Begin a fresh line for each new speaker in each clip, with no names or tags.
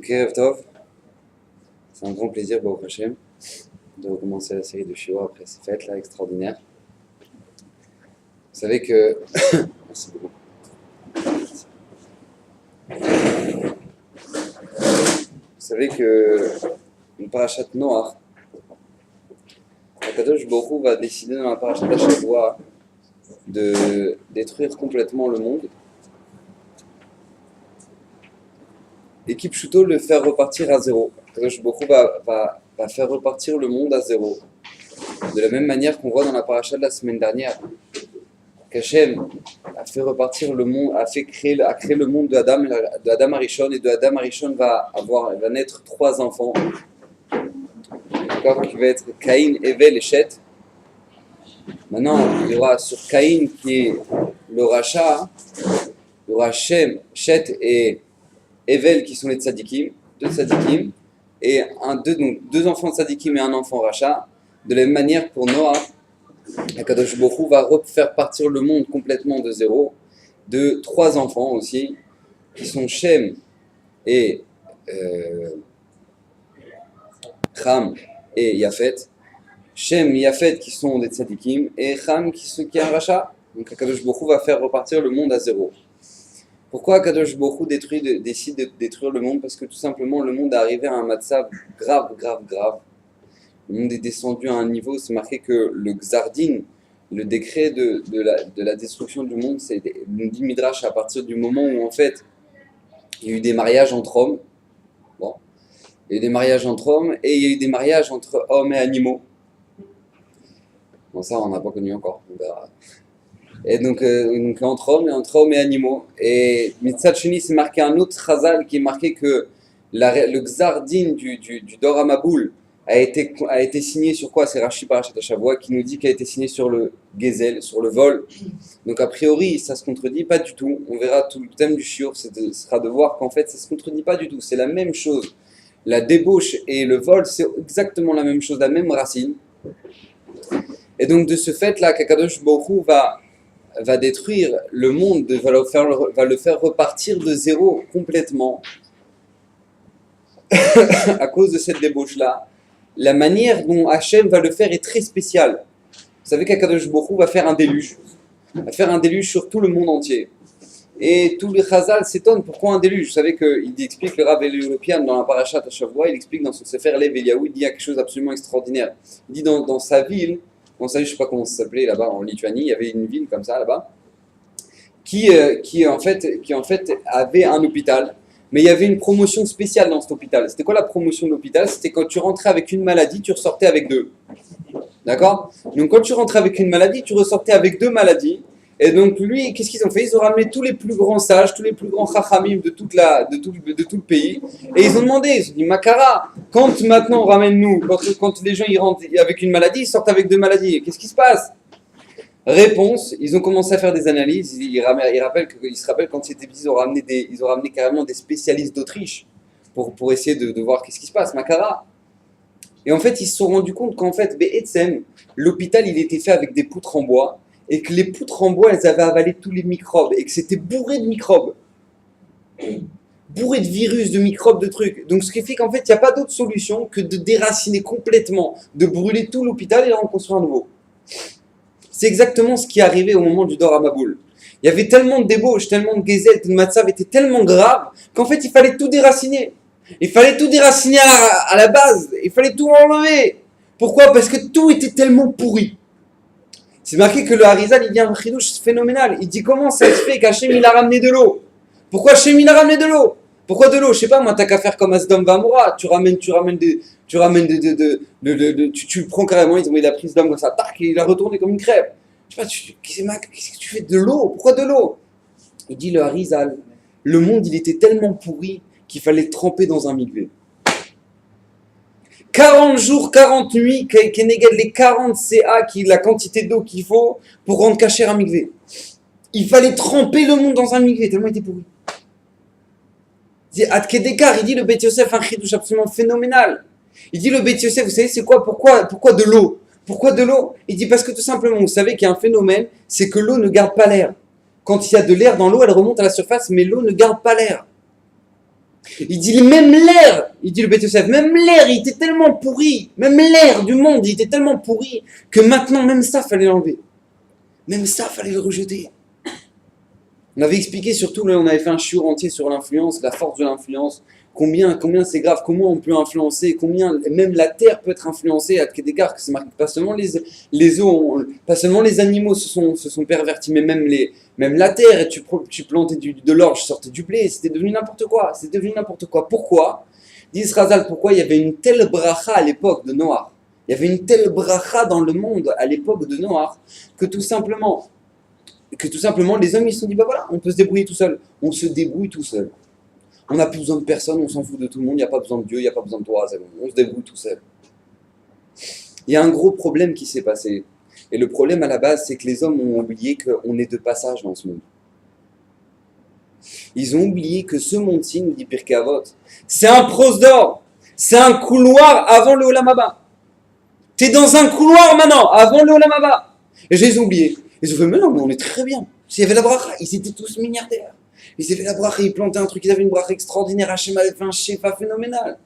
Erev Tov, c'est un grand plaisir, Baruch Hashem, de recommencer la série de Shiur après ces fêtes là extraordinaires. Vous savez que. Merci beaucoup. Vous savez que une parashat Noach, Akadosh Baruch Hu va décider dans la parashat Shavua de détruire complètement le monde et Kipchuto le faire repartir à zéro. Akadosh Baruch Hu va faire repartir le monde à zéro. De la même manière qu'on voit dans la parasha de la semaine dernière, qu'Hachem a fait repartir le monde, a créé le monde de Adam Arishon, et de Adam Arishon va naître 3 enfants, d'accord, qui va être Caïn, Evel et Shet. Maintenant, il y aura sur Caïn qui est le Racha, il y aura Shem, Shet et Evel qui sont les tzadikim, 2 tzadikim, et donc 2 enfants tzadikim et un enfant Racha. De la même manière pour Noah, Akadosh Baruch Hu va refaire partir le monde complètement de zéro, de 3 enfants aussi, qui sont Shem et Ham et Yafet. Shem et Yafet qui sont des tzadikim, et Ham qui est un rachat. Donc Akadosh Baruch Hu va faire repartir le monde à zéro. Pourquoi Akadosh Baruch Hu décide de détruire le monde? Parce que tout simplement le monde est arrivé à un matzav grave. Le monde est descendu à un niveau, c'est marqué que le Xardin, le décret de la destruction du monde, c'est nous dit Midrash à partir du moment où en fait il y a eu des mariages entre hommes. Bon, il y a eu des mariages entre hommes et il y a eu des mariages entre hommes et animaux. Bon, ça on n'a pas connu encore, on verra. Et donc entre hommes et animaux. Et Mitzat Sheni, c'est marqué un autre chazal qui est marqué que le Xardin du Dor HaMaboul a été signé sur quoi? C'est Rashi Parashat Shavua qui nous dit qu'il a été signé sur le Gezel, sur le vol. Donc a priori, ça se contredit pas du tout. On verra, tout le thème du shiur sera de voir qu'en fait, ça se contredit pas du tout. C'est la même chose. La débauche et le vol, c'est exactement la même chose, la même racine. Et donc de ce fait-là, qu'Akadosh Baruch Hu va détruire le monde, va le faire repartir de zéro complètement à cause de cette débauche-là. La manière dont Hachem va le faire est très spéciale. Vous savez qu'Akadosh Baruch Hu va faire un déluge. Va faire un déluge sur tout le monde entier. Et tous les Chazal s'étonnent pourquoi un déluge. Vous savez qu'il explique, le Rav Eliyahu dans la Parashat Shavua, il explique dans son Sefer Lev Eliyahu, il dit quelque chose d'absolument extraordinaire. Il dit dans sa ville, je ne sais pas comment ça s'appelait là-bas en Lituanie, il y avait une ville comme ça là-bas, qui en fait avait un hôpital. Mais il y avait une promotion spéciale dans cet hôpital. C'était quoi la promotion de l'hôpital? C'était quand tu rentrais avec une maladie, tu ressortais avec 2. D'accord? Donc quand tu rentrais avec une maladie, tu ressortais avec 2 maladies. Et donc lui, qu'est-ce qu'ils ont fait? Ils ont ramené tous les plus grands sages, tous les plus grands chachamim de tout le pays. Et ils ont demandé, ils ont dit, Makara, quand maintenant on ramène nous, quand les gens ils rentrent avec une maladie, ils sortent avec 2 maladies. Qu'est-ce qui se passe? Réponse, ils ont commencé à faire des analyses, ils se rappellent quand ils étaient petits, ils ont ramené carrément des spécialistes d'Autriche pour essayer de voir qu'est-ce qui se passe, Makara. Et en fait, ils se sont rendus compte qu'en fait, l'hôpital, il était fait avec des poutres en bois, et que les poutres en bois, elles avaient avalé tous les microbes, et que c'était bourré de microbes, bourré de virus, de microbes, de trucs. Donc ce qui fait qu'en fait, il n'y a pas d'autre solution que de déraciner complètement, de brûler tout l'hôpital et d'en construire un nouveau. C'est exactement ce qui est arrivé au moment du Dor HaMaboul. Il y avait tellement de débauche, tellement de gezel, de matzav était tellement grave qu'en fait il fallait tout déraciner. Il fallait tout déraciner à la base. Il fallait tout enlever. Pourquoi? Parce que tout était tellement pourri. C'est marqué que le Harizal, il dit un chidouche phénoménal. Il dit comment ça se fait qu'Hachem il a ramené de l'eau? Pourquoi Hachem il a ramené de l'eau? Pourquoi de l'eau? Je sais pas, moi t'as qu'à faire comme Asdom Vamora. Tu prends carrément, il a pris ce d'homme comme ça, tac, et il a retourné comme une crêpe. Je sais pas, qu'est-ce que tu fais de l'eau? Pourquoi de l'eau? Il dit le Harizal, le monde il était tellement pourri qu'il fallait tremper dans un mikvé. 40 jours, 40 nuits, Keneged les 40 CA, la quantité d'eau qu'il faut pour rendre cacher un mikvé. Il fallait tremper le monde dans un mikvé, tellement il était pourri. Il dit le Beit Yosef un chidouche absolument phénoménal. Il dit le Beit Yosef, vous savez c'est quoi? Pourquoi de l'eau? Pourquoi de l'eau? Il dit parce que tout simplement, vous savez qu'il y a un phénomène, c'est que l'eau ne garde pas l'air. Quand il y a de l'air dans l'eau, elle remonte à la surface, mais l'eau ne garde pas l'air. Il dit même l'air, il dit le Beth Yosef, même l'air, il était tellement pourri, même l'air du monde, il était tellement pourri, que maintenant, même ça, fallait l'enlever. Même ça, fallait le rejeter. On avait expliqué surtout, là, on avait fait un shiur entier sur l'influence, la force de l'influence, combien c'est grave, comment on peut influencer, combien même la terre peut être influencée à quel égard, que c'est marqué, pas seulement les eaux, pas seulement les animaux se sont pervertis, mais même la terre, et tu plantais de l'orge, sortais du blé, c'était devenu n'importe quoi, Pourquoi Dis Razal, pourquoi il y avait une telle bracha à l'époque de Noach, il y avait une telle bracha dans le monde à l'époque de Noach, que tout simplement, les hommes ils se sont dit, bah voilà, on peut se débrouiller tout seul. On se débrouille tout seul. On n'a plus besoin de personne, on s'en fout de tout le monde, il n'y a pas besoin de Dieu, il n'y a pas besoin de toi, c'est bon, on se débrouille tout seul. Il y a un gros problème qui s'est passé. Et le problème à la base, c'est que les hommes ont oublié qu'on est de passage dans ce monde. Ils ont oublié que ce monde-ci, nous dit Pirkei Avot, c'est un prosdor, c'est un couloir avant le Olam Haba. T'es dans un couloir maintenant, avant le Olam Haba. Et je les ai oubliés. Ils ont fait, mais non, mais on est très bien. S'il y avait la bracha, ils étaient tous milliardaires. Ils avaient la bracha, ils plantaient un truc, ils avaient une bracha extraordinaire. Hachem avait fait un shefa phénoménal.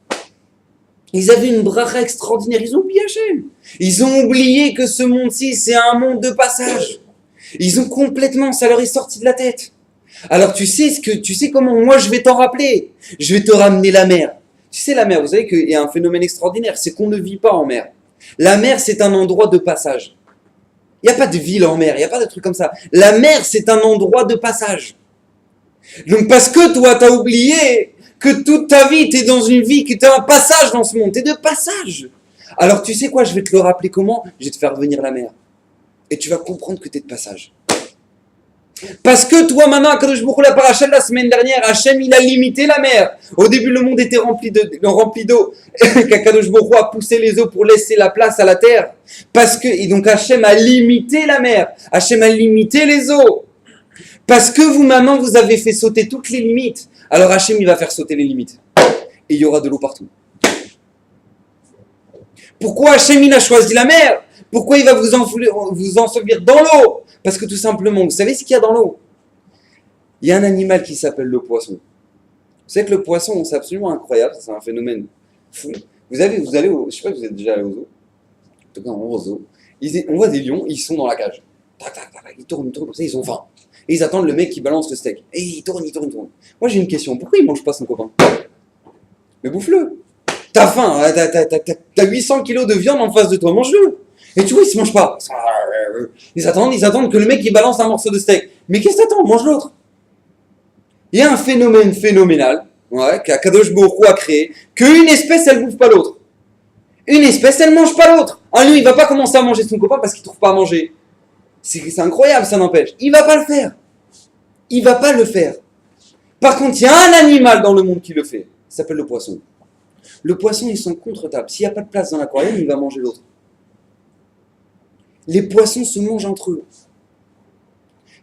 Ils avaient une bracha extraordinaire, ils ont oublié Hachem. Ils ont oublié que ce monde-ci, c'est un monde de passage. Ils ont complètement, ça leur est sorti de la tête. Alors tu sais comment moi je vais t'en rappeler. Je vais te ramener la mer. Tu sais la mer, vous savez qu'il y a un phénomène extraordinaire, c'est qu'on ne vit pas en mer. La mer, c'est un endroit de passage. Il n'y a pas de ville en mer, il n'y a pas de truc comme ça. La mer, c'est un endroit de passage. Donc parce que toi, tu as oublié que toute ta vie, tu es dans une vie, que tu as un passage dans ce monde, tu es de passage. Alors tu sais quoi, je vais te le rappeler comment? Je vais te faire venir la mer. Et tu vas comprendre que tu es de passage. Parce que toi, maintenant, quand je me la paracha la semaine dernière, Hachem, il a limité la mer. Au début, le monde était rempli d'eau. Qu'Akadosh Baruch Hu a poussé les eaux pour laisser la place à la terre. Et donc Hachem a limité la mer. Hachem a limité les eaux. Parce que vous, maintenant, vous avez fait sauter toutes les limites. Alors Hachem, il va faire sauter les limites. Et il y aura de l'eau partout. Pourquoi Hachem, il a choisi la mer? Pourquoi il va vous ensevelir dans l'eau? Parce que tout simplement, vous savez ce qu'il y a dans l'eau? Il y a un animal qui s'appelle le poisson. Vous savez que le poisson, c'est absolument incroyable, c'est un phénomène fou. Je sais pas si vous êtes déjà allé au zoo. En tout cas, on va au zoo. On voit des lions, ils sont dans la cage. Ils tournent comme ça, ils ont faim. Et ils attendent le mec qui balance le steak. Et ils tournent. Moi j'ai une question, pourquoi il mange pas son copain? Mais bouffe-le. T'as faim, t'as 800 kilos de viande en face de toi, mange-le. Et tu vois, ils se mangent pas. Ils attendent que le mec il balance un morceau de steak. Mais qu'est-ce que t'attends? Mange l'autre. Il y a un phénomène phénoménal, qu'Akadosh Baruch Hu a créé, qu'une espèce elle bouffe pas l'autre. Une espèce elle mange pas l'autre. Lui il va pas commencer à manger son copain parce qu'il trouve pas à manger. C'est incroyable, ça n'empêche. Il va pas le faire. Par contre, il y a un animal dans le monde qui le fait. Ça s'appelle le poisson. Le poisson, ils sont contre-table. S'il n'y a pas de place dans l'aquarium, il va manger l'autre. Les poissons se mangent entre eux.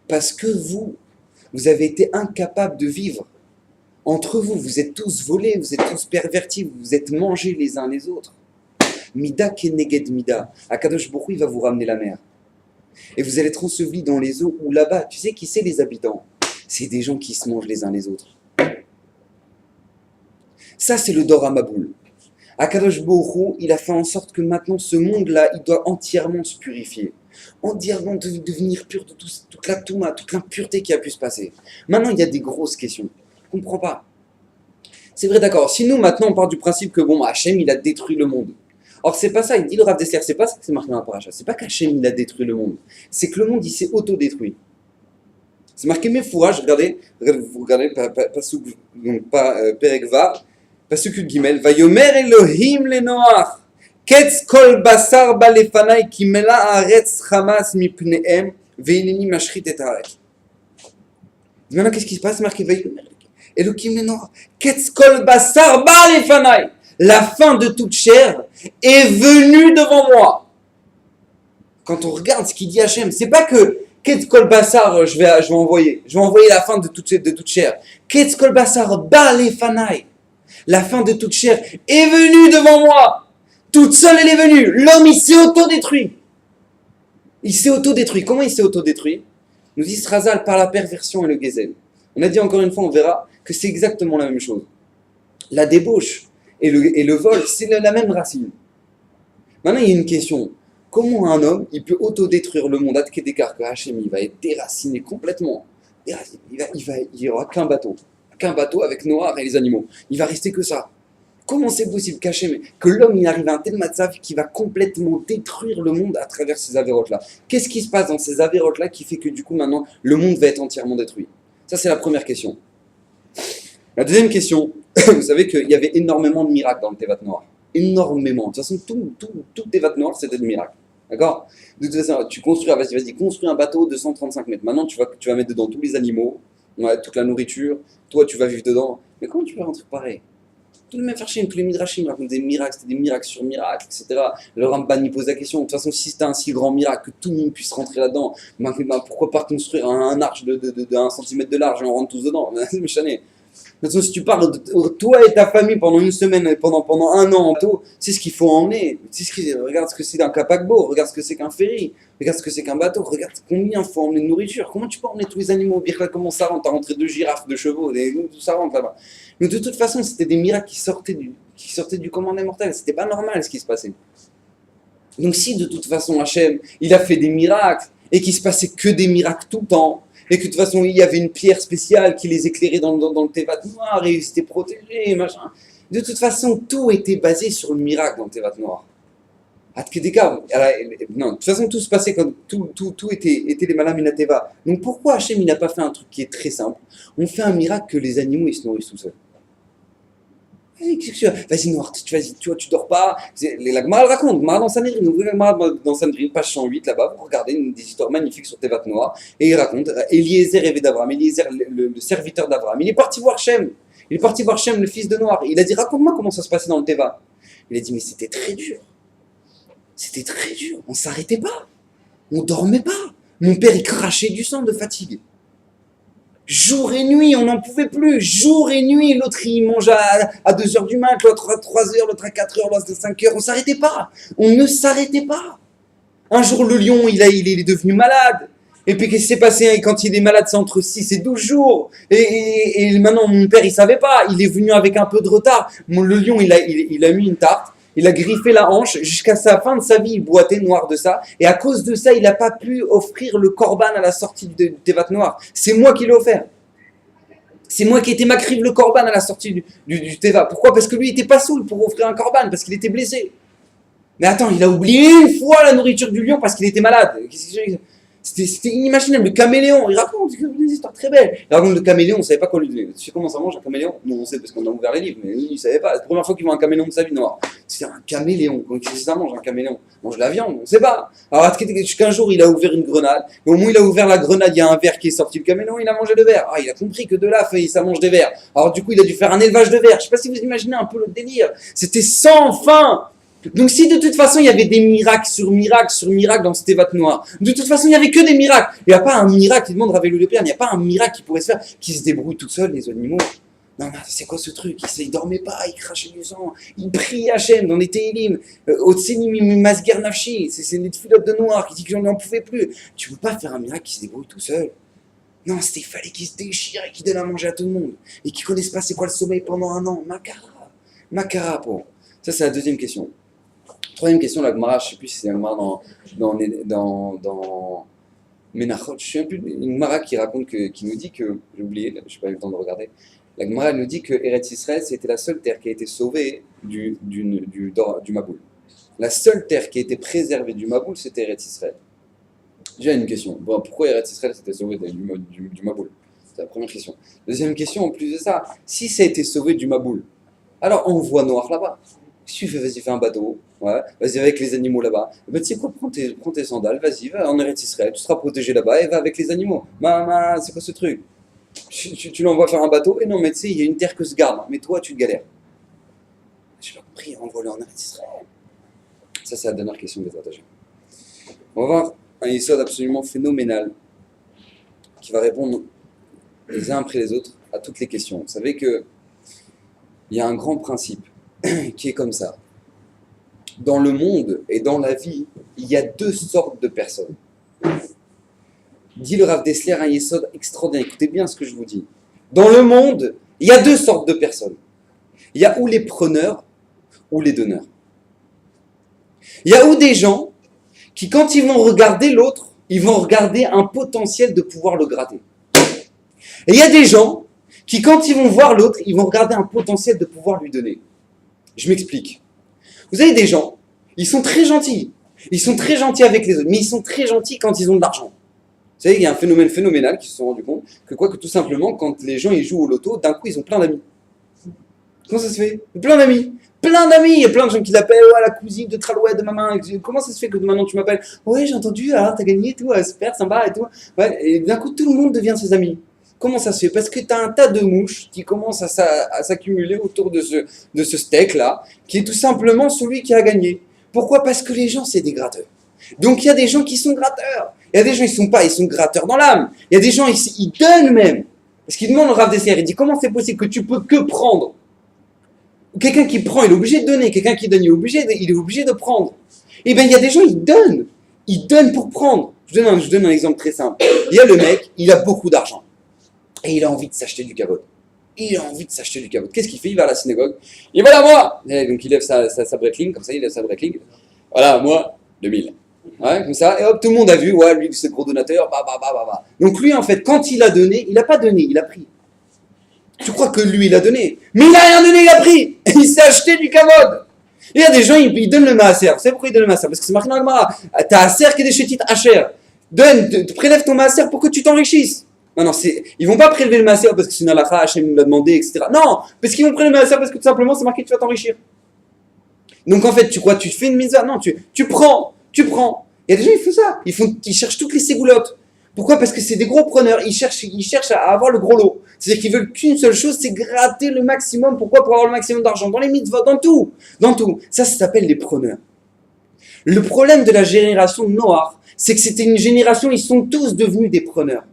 Parce que vous avez été incapables de vivre. Entre vous, vous êtes tous volés, vous êtes tous pervertis, vous vous êtes mangés les uns les autres. Mida keneged mida. Akadosh Baruch Hu, il va vous ramener la mer. Et vous allez être ensevelis dans les eaux ou là-bas. Tu sais qui c'est les habitants? C'est des gens qui se mangent les uns les autres. Ça, c'est le Dor HaMaboul. Akadosh Baruch Hu, il a fait en sorte que maintenant, ce monde-là, il doit entièrement se purifier. Entièrement devenir pur de toute la touma, toute l'impureté qui a pu se passer. Maintenant, il y a des grosses questions. Je ne comprends pas. C'est vrai, d'accord. Si nous, maintenant, on part du principe que, Hachem, il a détruit le monde. Or, c'est pas ça. Il dit le Rav Dessler, c'est pas ça que c'est marqué dans la paracha. C'est pas qu'Hachem, il a détruit le monde. C'est que le monde, il s'est auto-détruit. C'est marqué Mefourage, vous regardez, Perek Vav, Pasuk Gimel, Vayomer Elohim le Noach, Ketz kol basar ba lefanai ki mela haaretz chamas mipnehem, ve'ineni mashchit et haaretz. Maintenant, qu'est-ce qui se passe? Marqué Vayomer Elohim le Noach, Ketz kol basar ba lefanai. La fin de toute chair est venue devant moi. Quand on regarde ce qu'il dit Hachem, c'est pas que Ketz kol basar, je vais envoyer la fin de toute chair. Ketz kol basar ba lefanai. La fin de toute chair est venue devant moi. Toute seule, elle est venue. L'homme, il s'est autodétruit. Comment il s'est autodétruit? Nous dit Razal par la perversion et le gezel. On a dit encore une fois, on verra que c'est exactement la même chose. La débauche et le vol, c'est la même racine. Maintenant, il y a une question. Comment un homme, il peut autodétruire le monde à d'écart que Hachem, il va être déraciné complètement. Il y aura qu'un bateau. Qu'un bateau avec Noir et les animaux. Il va rester que ça. Comment c'est possible que l'homme il arrive à un tel matzav qui va complètement détruire le monde à travers ces avérotes-là? Qu'est-ce qui se passe dans ces avérotes-là qui fait que du coup maintenant le monde va être entièrement détruit? Ça c'est la première question. La deuxième question, vous savez qu'il y avait énormément de miracles dans le Tevat Noir. Énormément. De toute façon, tout Tevat Noir c'était de miracles. D'accord? De toute façon, tu construis, vas-y, construis un bateau de 135 mètres. Maintenant tu vas mettre dedans tous les animaux, toute la nourriture, toi tu vas vivre dedans. Mais comment tu peux faire un truc pareil? Tous les Mefarshim, tous les Midrashim racontent des miracles, c'était des miracles sur miracles, etc. Le Ramban il pose la question, de toute façon, si c'était un si grand miracle que tout le monde puisse rentrer là-dedans, pourquoi pas construire un arche de 1 centimètre de large et on rentre tous dedans? C'est méchané. De toute façon, si tu pars, toi et ta famille pendant une semaine, pendant un an en tout, c'est ce qu'il faut emmener. Regarde ce que c'est qu'un paquebot, regarde ce que c'est qu'un ferry, regarde ce que c'est qu'un bateau, regarde combien il faut emmener de nourriture. Comment tu peux emmener tous les animaux? Comment ça rentre? T'as rentré 2 girafes, 2 chevaux, tout ça rentre là-bas. Mais de toute façon, c'était des miracles qui sortaient du commandement mortel. C'était pas normal ce qui se passait. Donc si de toute façon Hachem, il a fait des miracles et qu'il se passait que des miracles tout le temps, et que de toute façon il y avait une pierre spéciale qui les éclairait dans le Tevat Noir et ils étaient protégés, machin. De toute façon, tout était basé sur le miracle dans le Tevat Noir. Non, de toute façon, tout se passait comme tout était les Malam Minateva. Donc pourquoi Hachem il n'a pas fait un truc qui est très simple? On fait un miracle que les animaux ils se nourrissent tout seuls. Vas-y Noir, tu dors pas. La Gemara raconte, Gemara dans Sanhedrin, ouvrez la Gemara dans Sanhedrin, page 108 là-bas, vous regardez des histoires magnifiques sur Tevat Noir, et il raconte, Eliezer rêvait d'Abraham, Eliezer le serviteur d'Abraham, il est parti voir Shem, le fils de Noir, il a dit raconte-moi comment ça se passait dans le Teva. Il a dit mais c'était très dur, on s'arrêtait pas, on dormait pas, mon père il crachait du sang de fatigue. Jour et nuit, on n'en pouvait plus. Jour et nuit, l'autre il mange à 2h du mat, l'autre à 3h, l'autre à 4h, l'autre à 5h. On s'arrêtait pas. On ne s'arrêtait pas. Un jour, le lion, il est devenu malade. Et puis, qu'est-ce qui s'est passé? Quand il est malade, c'est entre 6 et 12 jours. Et maintenant, mon père, il savait pas. Il est venu avec un peu de retard. Le lion, il a mis une tarte. Il a griffé la hanche jusqu'à sa fin de sa vie, il boitait noir de ça. Et à cause de ça, il n'a pas pu offrir le korban à la sortie du Tevat Noir. C'est moi qui l'ai offert. C'est moi qui étais makriv le korban à la sortie du Teva. Pourquoi? Parce que lui, il n'était pas saoul pour offrir un korban, parce qu'il était blessé. Mais attends, il a oublié une fois la nourriture du lion parce qu'il était malade. C'était inimaginable. Le caméléon, il raconte des histoires très belles. Il raconte le caméléon, on ne savait pas quoi lui donner. Tu sais comment ça mange un caméléon? Non, on sait parce qu'on a ouvert les livres, mais lui, il ne savait pas. C'est la première fois qu'il voit un caméléon de sa vie noire. C'est un caméléon. Qu'est-ce que ça mange un caméléon? Il mange de la viande, on ne sait pas. Alors, qu'un jour, il a ouvert une grenade. Et au moment où il a ouvert la grenade, il y a un ver qui est sorti. Le caméléon, il a mangé le ver. Ah, il a compris que de là, ça mange des vers. Alors, du coup, il a dû faire un élevage de vers. Je ne sais pas si vous imaginez un peu le délire. C'était sans fin. Donc si de toute façon il y avait des miracles sur miracles sur miracles dans ce Tevat Noir, de toute façon il n'y avait que des miracles. Il n'y a pas un miracle, il demande Rav le Père, il n'y a pas un miracle qui pourrait se faire, qui se débrouille tout seul les animaux. Non mais c'est quoi ce truc? Il dormait pas, il crachait du sang, il prie Hachem dans les Télim, Otsenim Masger Nafshi, c'est les filotes de noir qui dit que j'en n'en pouvais plus. Tu peux pas faire un miracle qui se débrouille tout seul. Non, il fallait qu'il se déchire et qu'il donne à manger à tout le monde. Et qu'il connaisse pas c'est quoi le sommeil pendant un an. Makara, pour. Ça c'est la deuxième question. Troisième question, la Gemara, je ne sais plus si c'est la Gemara dans Menachot, je ne sais plus, une Gemara qui nous dit que, j'ai oublié, je n'ai pas eu le temps de regarder, la Gemara nous dit que Eretz Israël, c'était la seule terre qui a été sauvée du Maboul. La seule terre qui a été préservée du Maboul, c'était Eretz Israël. Déjà une question, bon, pourquoi Eretz Israël s'était sauvé du Maboul? C'est la première question. Deuxième question, en plus de ça, si ça a été sauvé du Maboul, alors envoie Noir là-bas. Si tu fais, vas-y, fais un bateau, ouais, vas-y avec les animaux là-bas. Ben, tu sais quoi, prends tes sandales, vas-y, va en Eretz Israël, tu seras protégé là-bas et va avec les animaux. C'est quoi ce truc? Tu l'envoies faire un bateau, et non, mais tu sais, il y a une terre que se garde, mais toi, tu te galères. J'ai pas compris, envoie-le en Eretz Israël. Ça, c'est la dernière question des partagés. On va voir un yesod absolument phénoménal qui va répondre les uns après les autres à toutes les questions. Vous savez que il y a un grand principe qui est comme ça. Dans le monde et dans la vie, il y a 2 sortes de personnes. Dit le Rav Dessler, un yesod extraordinaire. Écoutez bien ce que je vous dis. Dans le monde, il y a 2 sortes de personnes. Il y a ou les preneurs ou les donneurs. Il y a ou des gens qui, quand ils vont regarder l'autre, ils vont regarder un potentiel de pouvoir le gratter. Et il y a des gens qui, quand ils vont voir l'autre, ils vont regarder un potentiel de pouvoir lui donner. Je m'explique. Vous avez des gens, ils sont très gentils. Ils sont très gentils avec les autres, mais ils sont très gentils quand ils ont de l'argent. Vous savez, il y a un phénomène phénoménal qui se sont rendus compte que tout simplement, quand les gens ils jouent au loto, d'un coup, ils ont plein d'amis. Comment ça se fait? Plein d'amis. Plein d'amis. Il y a plein de gens qui l'appellent, ouais, la cousine de Tralouet de maman. Comment ça se fait que maintenant tu m'appelles? Ouais, j'ai entendu, alors t'as gagné et tout, super, sympa et tout. Ouais, et d'un coup, tout le monde devient ses amis. Comment ça se fait? Parce que tu as un tas de mouches qui commencent à s'accumuler autour de ce steak-là, qui est tout simplement celui qui a gagné. Pourquoi? Parce que les gens, c'est des gratteurs. Donc il y a des gens qui sont gratteurs. Il y a des gens, ils sont gratteurs dans l'âme. Il y a des gens, ils donnent même. Parce qu'ils demandent au Rav Dessler, il dit, comment c'est possible que tu peux que prendre? Quelqu'un qui prend, il est obligé de donner. Quelqu'un qui donne, il est obligé de prendre. Eh bien, il y a des gens, ils donnent. Ils donnent pour prendre. Je donne un exemple très simple. Il y a le mec, il a beaucoup d'argent. Et il a envie de s'acheter du kavod. Qu'est-ce qu'il fait? Il va à la synagogue. Il va là, moi. Et donc il lève sa breitling, comme ça, il lève sa breitling. Voilà, moi, 2000. Ouais, comme ça. Et hop, tout le monde a vu, ouais, lui, c'est le gros donateur. Donc lui, en fait, quand il a donné, il n'a pas donné, il a pris. Tu crois que lui, il a donné? Mais il n'a rien donné, il a pris. Il s'est acheté du kavod. Il y a des gens, ils donnent le maaser. Vous savez pourquoi ils donnent le maaser? Parce que c'est marqué dans le Gemara. T'as Aser qui est des chétites Hacher. Prélève ton maaser pour que tu t'enrichisses. Non, ils vont pas prélever le maaser parce que c'est une halakha, Hachem nous l'a demandé, etc. Non, parce qu'ils vont prélever le maaser parce que tout simplement c'est marqué que tu vas t'enrichir. Donc en fait, tu crois, tu fais une mitzvah? Non, tu prends. Il y a des gens, ils font ça. Ils cherchent toutes les ségoulottes. Pourquoi? Parce que c'est des gros preneurs. Ils cherchent à avoir le gros lot. C'est-à-dire qu'ils veulent qu'une seule chose, c'est gratter le maximum. Pourquoi? Pour avoir le maximum d'argent. Dans les mitzvahs, dans tout. Ça s'appelle les preneurs. Le problème de la génération noire, c'est que c'était une génération, ils sont tous devenus des preneurs.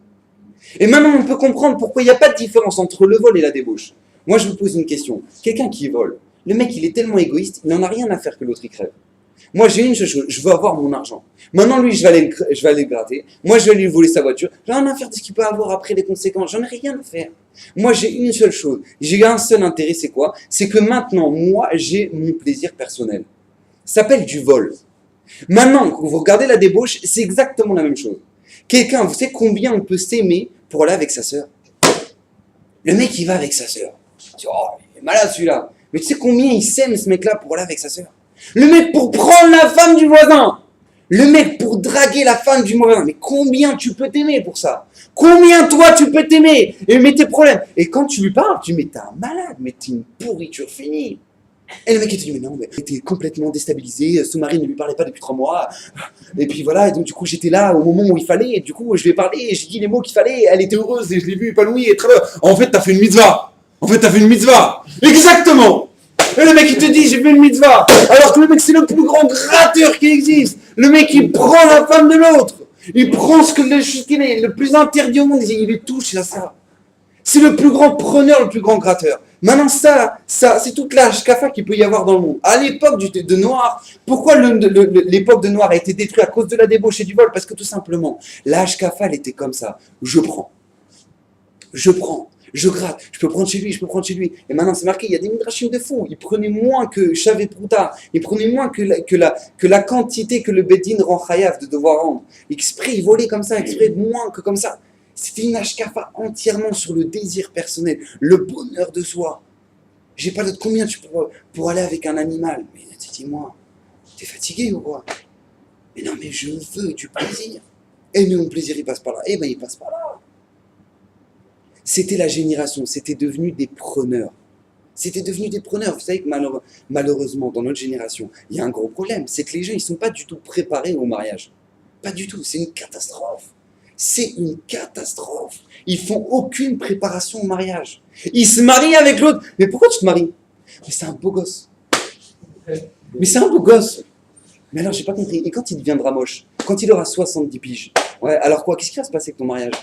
Et maintenant, on peut comprendre pourquoi il n'y a pas de différence entre le vol et la débauche. Moi, je vous pose une question. Quelqu'un qui vole, le mec, il est tellement égoïste, il n'en a rien à faire que l'autre, il crève. Moi, j'ai une seule chose, je veux avoir mon argent. Maintenant, lui, je vais aller le gratter. Moi, je vais lui voler sa voiture. J'en ai rien à faire de ce qu'il peut avoir après les conséquences. J'en ai rien à faire. Moi, j'ai une seule chose. J'ai un seul intérêt, c'est quoi? C'est que maintenant, moi, j'ai mon plaisir personnel. Ça s'appelle du vol. Maintenant, quand vous regardez la débauche, c'est exactement la même chose. Quelqu'un, vous savez combien on peut s'aimer pour aller avec sa sœur? Le mec, il va avec sa sœur. Oh, il est malade celui-là. Mais tu sais combien il s'aime ce mec-là pour aller avec sa sœur? Le mec pour prendre la femme du voisin. Le mec pour draguer la femme du voisin. Mais combien tu peux t'aimer pour ça? Combien toi tu peux t'aimer? Et mais tes problèmes. Et quand tu lui parles, tu dis mais t'es un malade, mais t'es une pourriture finie. Et le mec il te dit mais non, mais t'es complètement déstabilisé, ce mari ne lui parlait pas depuis 3 mois. Et puis voilà, et donc du coup j'étais là au moment où il fallait, et du coup je lui ai parlé, et j'ai dit les mots qu'il fallait, elle était heureuse, et je l'ai vue épanouie, et très bien. En fait t'as fait une mitzvah. Exactement. Et le mec il te dit j'ai fait une mitzvah. Alors que le mec c'est le plus grand gratteur qui existe. Le mec il prend la femme de l'autre. Il prend ce que le plus interdit au monde, il les touche, là ça. C'est le plus grand preneur, le plus grand gratteur. Maintenant, ça c'est toute la hashkafa qu'il peut y avoir dans le monde. À l'époque de Noir, pourquoi l'époque de Noir a été détruite à cause de la débauche et du vol? Parce que tout simplement, la hashkafa, elle était comme ça. Je prends, je gratte, je peux prendre chez lui. Et maintenant, c'est marqué, il y a des midrashim de fous. Ils prenaient moins que Shavé Prouta. Ils prenaient moins que la quantité que le Bedin rend chayav de devoir rendre. Exprès, ils volaient comme ça, exprès moins que comme ça. C'était une hashkafa entièrement sur le désir personnel, le bonheur de soi. J'ai pas d'autre combien tu pour aller avec un animal. Mais dis-moi, t'es fatigué ou quoi? Mais non, mais je veux du plaisir. Et mais mon plaisir, il passe par là. Eh ben, il passe par là. C'était la génération, c'était devenu des preneurs. Vous savez que malheureusement, dans notre génération, il y a un gros problème. C'est que les gens, ils sont pas du tout préparés au mariage. Pas du tout, c'est une catastrophe. Ils font aucune préparation au mariage. Ils se marient avec l'autre. Mais pourquoi tu te maries? Mais c'est un beau gosse. Mais alors, j'ai pas compris. Et quand il deviendra moche? Quand il aura 70 piges? Ouais, alors quoi? Qu'est-ce qui va se passer avec ton mariage?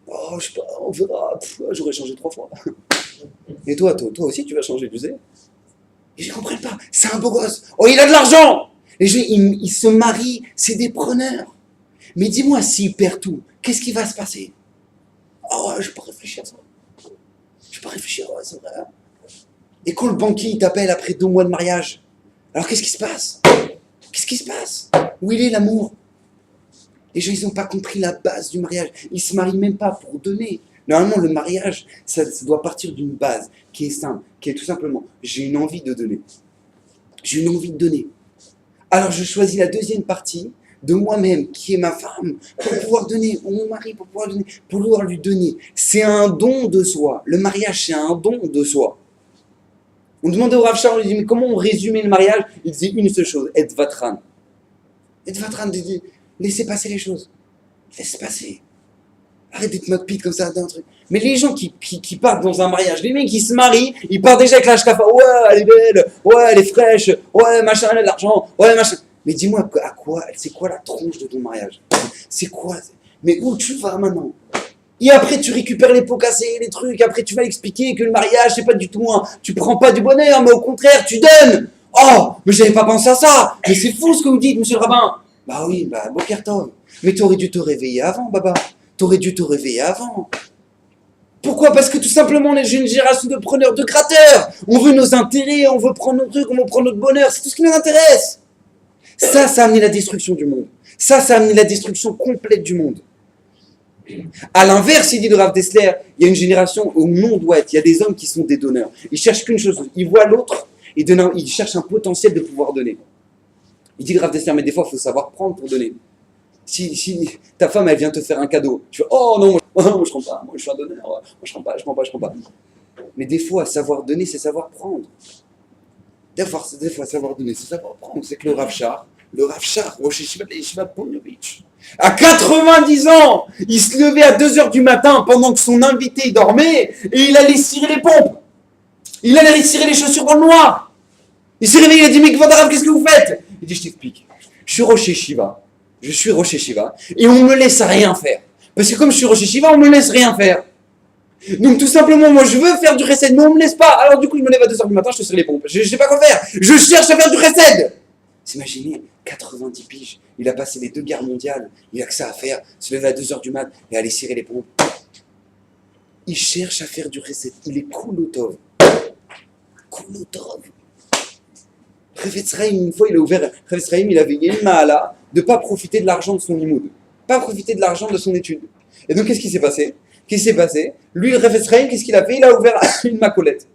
Oh, je sais pas, on verra. J'aurais changé 3 fois. Et toi aussi, tu vas changer, tu sais? Et je comprends pas. C'est un beau gosse. Oh, il a de l'argent! Les gens, ils se marient, c'est des preneurs. Mais dis-moi, s'il perd tout, qu'est-ce qui va se passer? Oh, je peux réfléchir à ça. Ouais, c'est vrai. Et quand le banquier il t'appelle après 2 mois de mariage, alors qu'est-ce qui se passe? Qu'est-ce qui se passe? Où il est l'amour? Les gens, ils n'ont pas compris la base du mariage. Ils ne se marient même pas pour donner. Normalement, le mariage, ça doit partir d'une base qui est simple, qui est tout simplement, j'ai une envie de donner. J'ai une envie de donner. Alors, je choisis la deuxième partie de moi-même, qui est ma femme, pour pouvoir donner, ou mon mari, pour pouvoir lui donner. C'est un don de soi. Le mariage, c'est un don de soi. On demandait au Rav Shach, on lui dit, mais comment on résumait le mariage? Il disait une seule chose, et vatran. Et vatran, il dit, laissez passer les choses. Laissez passer. Arrête d'être macpite comme ça d'un truc. Mais les gens qui partent dans un mariage, les mecs qui se marient, ils partent déjà avec la shkafa. Ouais, elle est belle, ouais, elle est fraîche, ouais, machin, elle a de l'argent, ouais, machin. Mais dis-moi, à quoi, c'est quoi la tronche de ton mariage? C'est quoi? Mais où tu vas maintenant? Et après, tu récupères les pots cassés, les trucs. Après, tu vas expliquer que le mariage, c'est pas du tout tu prends pas du bonheur, mais au contraire, tu donnes. Oh, mais j'avais pas pensé à ça. Mais c'est fou ce que vous dites, monsieur le rabbin. Bah oui, bah, Boker Tov. Mais t'aurais dû te réveiller avant, Baba. T'aurais dû te réveiller avant. Pourquoi? Parce que tout simplement, on est une génération de preneurs, de gratteurs. On veut nos intérêts, on veut prendre nos trucs, on veut prendre notre bonheur. C'est tout ce qui nous intéresse. Ça a amené la destruction du monde. Ça a amené la destruction complète du monde. À l'inverse, il dit de Rav Dessler, il y a une génération où le monde doit être. Il y a des hommes qui sont des donneurs. Ils cherchent qu'une chose. Ils voient l'autre et ils cherchent un potentiel de pouvoir donner. Il dit de Rav Dessler, mais des fois, il faut savoir prendre pour donner. Si ta femme, elle vient te faire un cadeau, tu fais, oh non, moi je prends pas, moi je suis un donneur, moi je prends pas. Mais des fois, savoir donner, c'est savoir prendre. Des fois, savoir donner, c'est savoir prendre. C'est que le Rav Shach, Rosh Yeshiva Ponovitch, à 90 ans, il se levait à 2h du matin pendant que son invité dormait et il allait cirer les pompes. Il allait cirer les chaussures dans le noir. Il s'est réveillé, il a dit, mais Kvod, qu'est-ce que vous faites? Il dit, je t'explique. Je suis Rosh Yeshiva et on me laisse rien faire. Parce que comme je suis Rosh Yeshiva, on me laisse rien faire. Donc tout simplement, moi je veux faire du chesed, mais on me laisse pas. Alors du coup, il me lève à 2h du matin, je te cire les pompes. Je sais pas quoi faire. Je cherche à faire du chesed. Imaginez, 90 piges, il a passé les 2 guerres mondiales, il a que ça à faire, se lever à 2h du mat et aller cirer les pompes. Il cherche à faire du chesed. Il est Kulotov. Chafetz Chaim, une fois, il a ouvert. Chafetz Chaim, il avait une mahala de ne pas profiter de l'argent de son limoud, pas profiter de l'argent de son étude. Et donc, qu'est-ce qui s'est passé? Lui, le Chafetz Chaim, qu'est-ce qu'il a fait? Il a ouvert une macolette,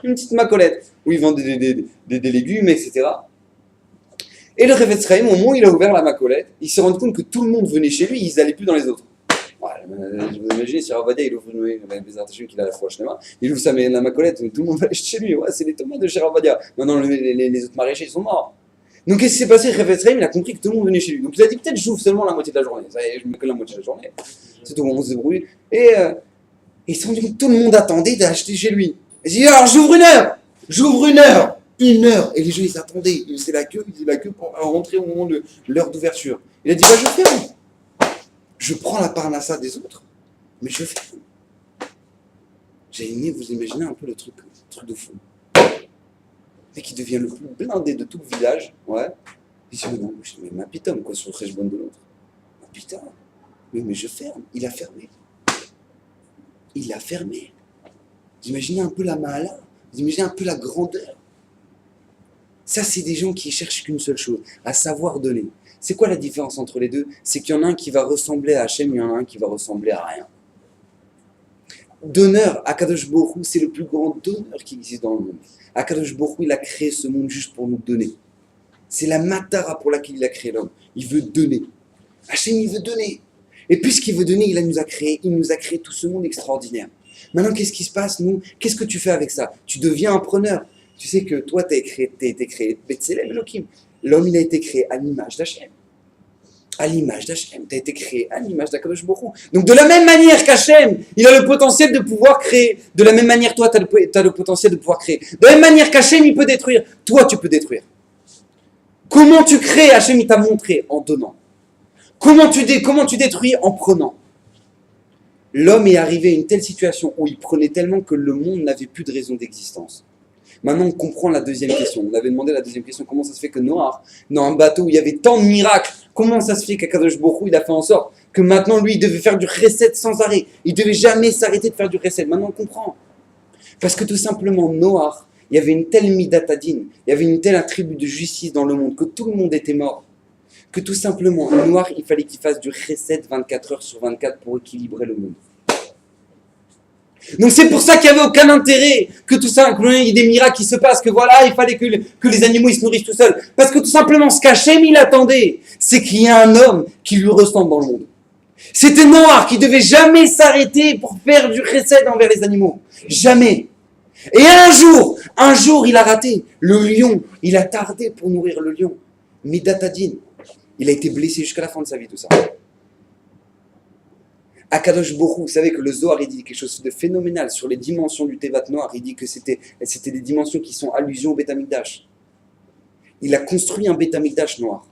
une petite macolette, où il vend des légumes, etc. Et le Chafetz Chaim, au moment où il a ouvert la macolette, il s'est rendu compte que tout le monde venait chez lui, ils n'allaient plus dans les autres. Je vous imagine, si Rav Ovadia, il ouvre des artichauts qu'il a la foi, il ouvre la macolette, tout le monde va aller chez lui. Ouais, c'est les tomates de chez Rav Ovadia. Maintenant, les autres maraîchers, ils sont morts. Donc, qu'est-ce qui s'est passé? Chafetz Chaim, il a compris que tout le monde venait chez lui. Donc, il a dit, peut-être j'ouvre seulement la moitié de la journée. Ça y est, je me colle la moitié de la journée. C'est tout, on se débrouille. Et ils se sont dit que tout le monde attendait d'acheter chez lui. Il dit, alors, j'ouvre 1 heure. 1 heure. Et les gens, ils attendaient. Ils faisaient la queue pour rentrer au moment de l'heure d'ouverture. Il a dit, bah, je ferme. Je prends la parnassa des autres, mais je ferme. J'ai aimé vous imaginer un peu le truc de fou. Et qui devient le plus blindé de tout le village, ouais. Il dit, mais ma pitom, quoi, sur le cheshbon de l'autre. Ma putain, mais je ferme. Il a fermé. Vous imaginez un peu la mahala, vous imaginez un peu la grandeur. Ça, c'est des gens qui cherchent qu'une seule chose, à savoir donner. C'est quoi la différence entre les deux? C'est qu'il y en a un qui va ressembler à Hachem, il y en a un qui va ressembler à rien. Donneur, Akadosh Baruch Hu, c'est le plus grand donneur qui existe dans le monde. Akadosh Baruch Hu, il a créé ce monde juste pour nous donner. C'est la matara pour laquelle il a créé l'homme. Il veut donner. Hachem, il veut donner. Et puisqu'il veut donner, il nous a créé tout ce monde extraordinaire. Maintenant, qu'est-ce qui se passe, nous? Qu'est-ce que tu fais avec ça? Tu deviens un preneur. Tu sais que toi, tu as été créé Betzelem Elohim. L'homme, il a été créé à l'image d'Hachem. À l'image d'Hachem. Tu as été créé à l'image d'Akadosh Baruch Hu. Donc, de la même manière qu'Hachem, il a le potentiel de pouvoir créer. De la même manière, toi, tu as le potentiel de pouvoir créer. De la même manière qu'Hachem, il peut détruire. Toi, tu peux détruire. Comment tu crées? Hachem, il t'a montré en donnant. Comment tu détruis? En prenant. L'homme est arrivé à une telle situation où il prenait tellement que le monde n'avait plus de raison d'existence. Maintenant, on comprend la deuxième question. On avait demandé la deuxième question. Comment ça se fait que Noah, dans un bateau où il y avait tant de miracles, comment ça se fait qu'Akadosh Baruch Hu, il a fait en sorte que maintenant, lui, il devait faire du chesed sans arrêt. Il ne devait jamais s'arrêter de faire du chesed. Maintenant, on comprend. Parce que tout simplement, Noah, il y avait une telle midatadine, il y avait une telle attribut de justice dans le monde, que tout le monde était mort, que tout simplement, Noir, il fallait qu'il fasse du chesed 24 heures sur 24 pour équilibrer le monde. Donc c'est pour ça qu'il n'y avait aucun intérêt que tout ça, qu'il y ait des miracles qui se passent, que voilà, il fallait que les animaux ils se nourrissent tout seuls. Parce que tout simplement, ce qu'Hachem il attendait, c'est qu'il y ait un homme qui lui ressemble dans le monde. C'était Noir qui devait jamais s'arrêter pour faire du chesed envers les animaux. Jamais. Et un jour il a raté. Le lion, il a tardé pour nourrir le lion. Midatadine. Il a été blessé jusqu'à la fin de sa vie, tout ça. Akadosh Borou, vous savez que le Zohar, il dit quelque chose de phénoménal sur les dimensions du Tevat Noir. Il dit que c'était des dimensions qui sont allusion au Beth Amikdash. Il a construit un Beth Amikdash noir.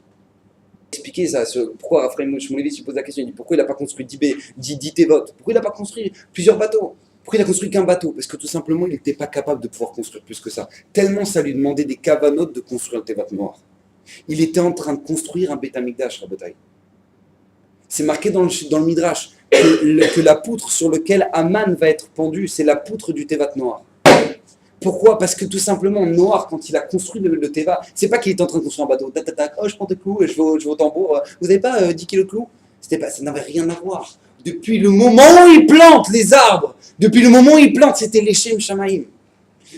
Expliquer ça, pourquoi Raphaël Shmuelevitch se pose la question, il dit pourquoi il n'a pas construit 10 Tevot, pourquoi il n'a pas construit plusieurs bateaux, pourquoi il a construit qu'un bateau, parce que tout simplement il n'était pas capable de pouvoir construire plus que ça, tellement ça lui demandait des cavanotes de construire un Tevat noir. Il était en train de construire un Beth Amikdash, Rabotai. C'est marqué dans le Midrash que la poutre sur laquelle Aman va être pendu, c'est la poutre du Tevat noir. Pourquoi? Parce que tout simplement, Noir, quand il a construit le Teva, c'est pas qu'il était en train de construire un bateau. Oh, je prends des clous et je vais au tambour. Vous n'avez pas 10 kilos de clous? Ça n'avait rien à voir. Depuis le moment où il plante les arbres, depuis le moment où il plante, c'était les Shem Shamaim.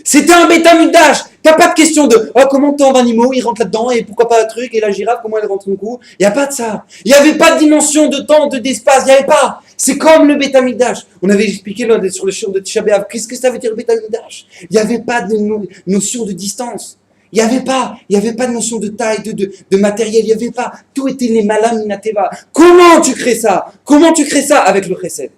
C'était un Beth Amikdash. T'as pas de question de comment tant d'animaux ils rentrent là-dedans et pourquoi pas un truc et la girafe comment elle rentre son cou. Il n'y a pas de ça. Il n'y avait pas de dimension de temps, d'espace. Il n'y avait pas. C'est comme le Beth Amikdash. On avait expliqué là, sur le shiur de Tisha B'Av. Qu'est-ce que ça veut dire Beth Amikdash? Il n'y avait pas de notion de distance. Il n'y avait pas de notion de taille, de matériel. Il n'y avait pas. Tout était les malam minateva. Comment tu crées ça? Avec le chesed.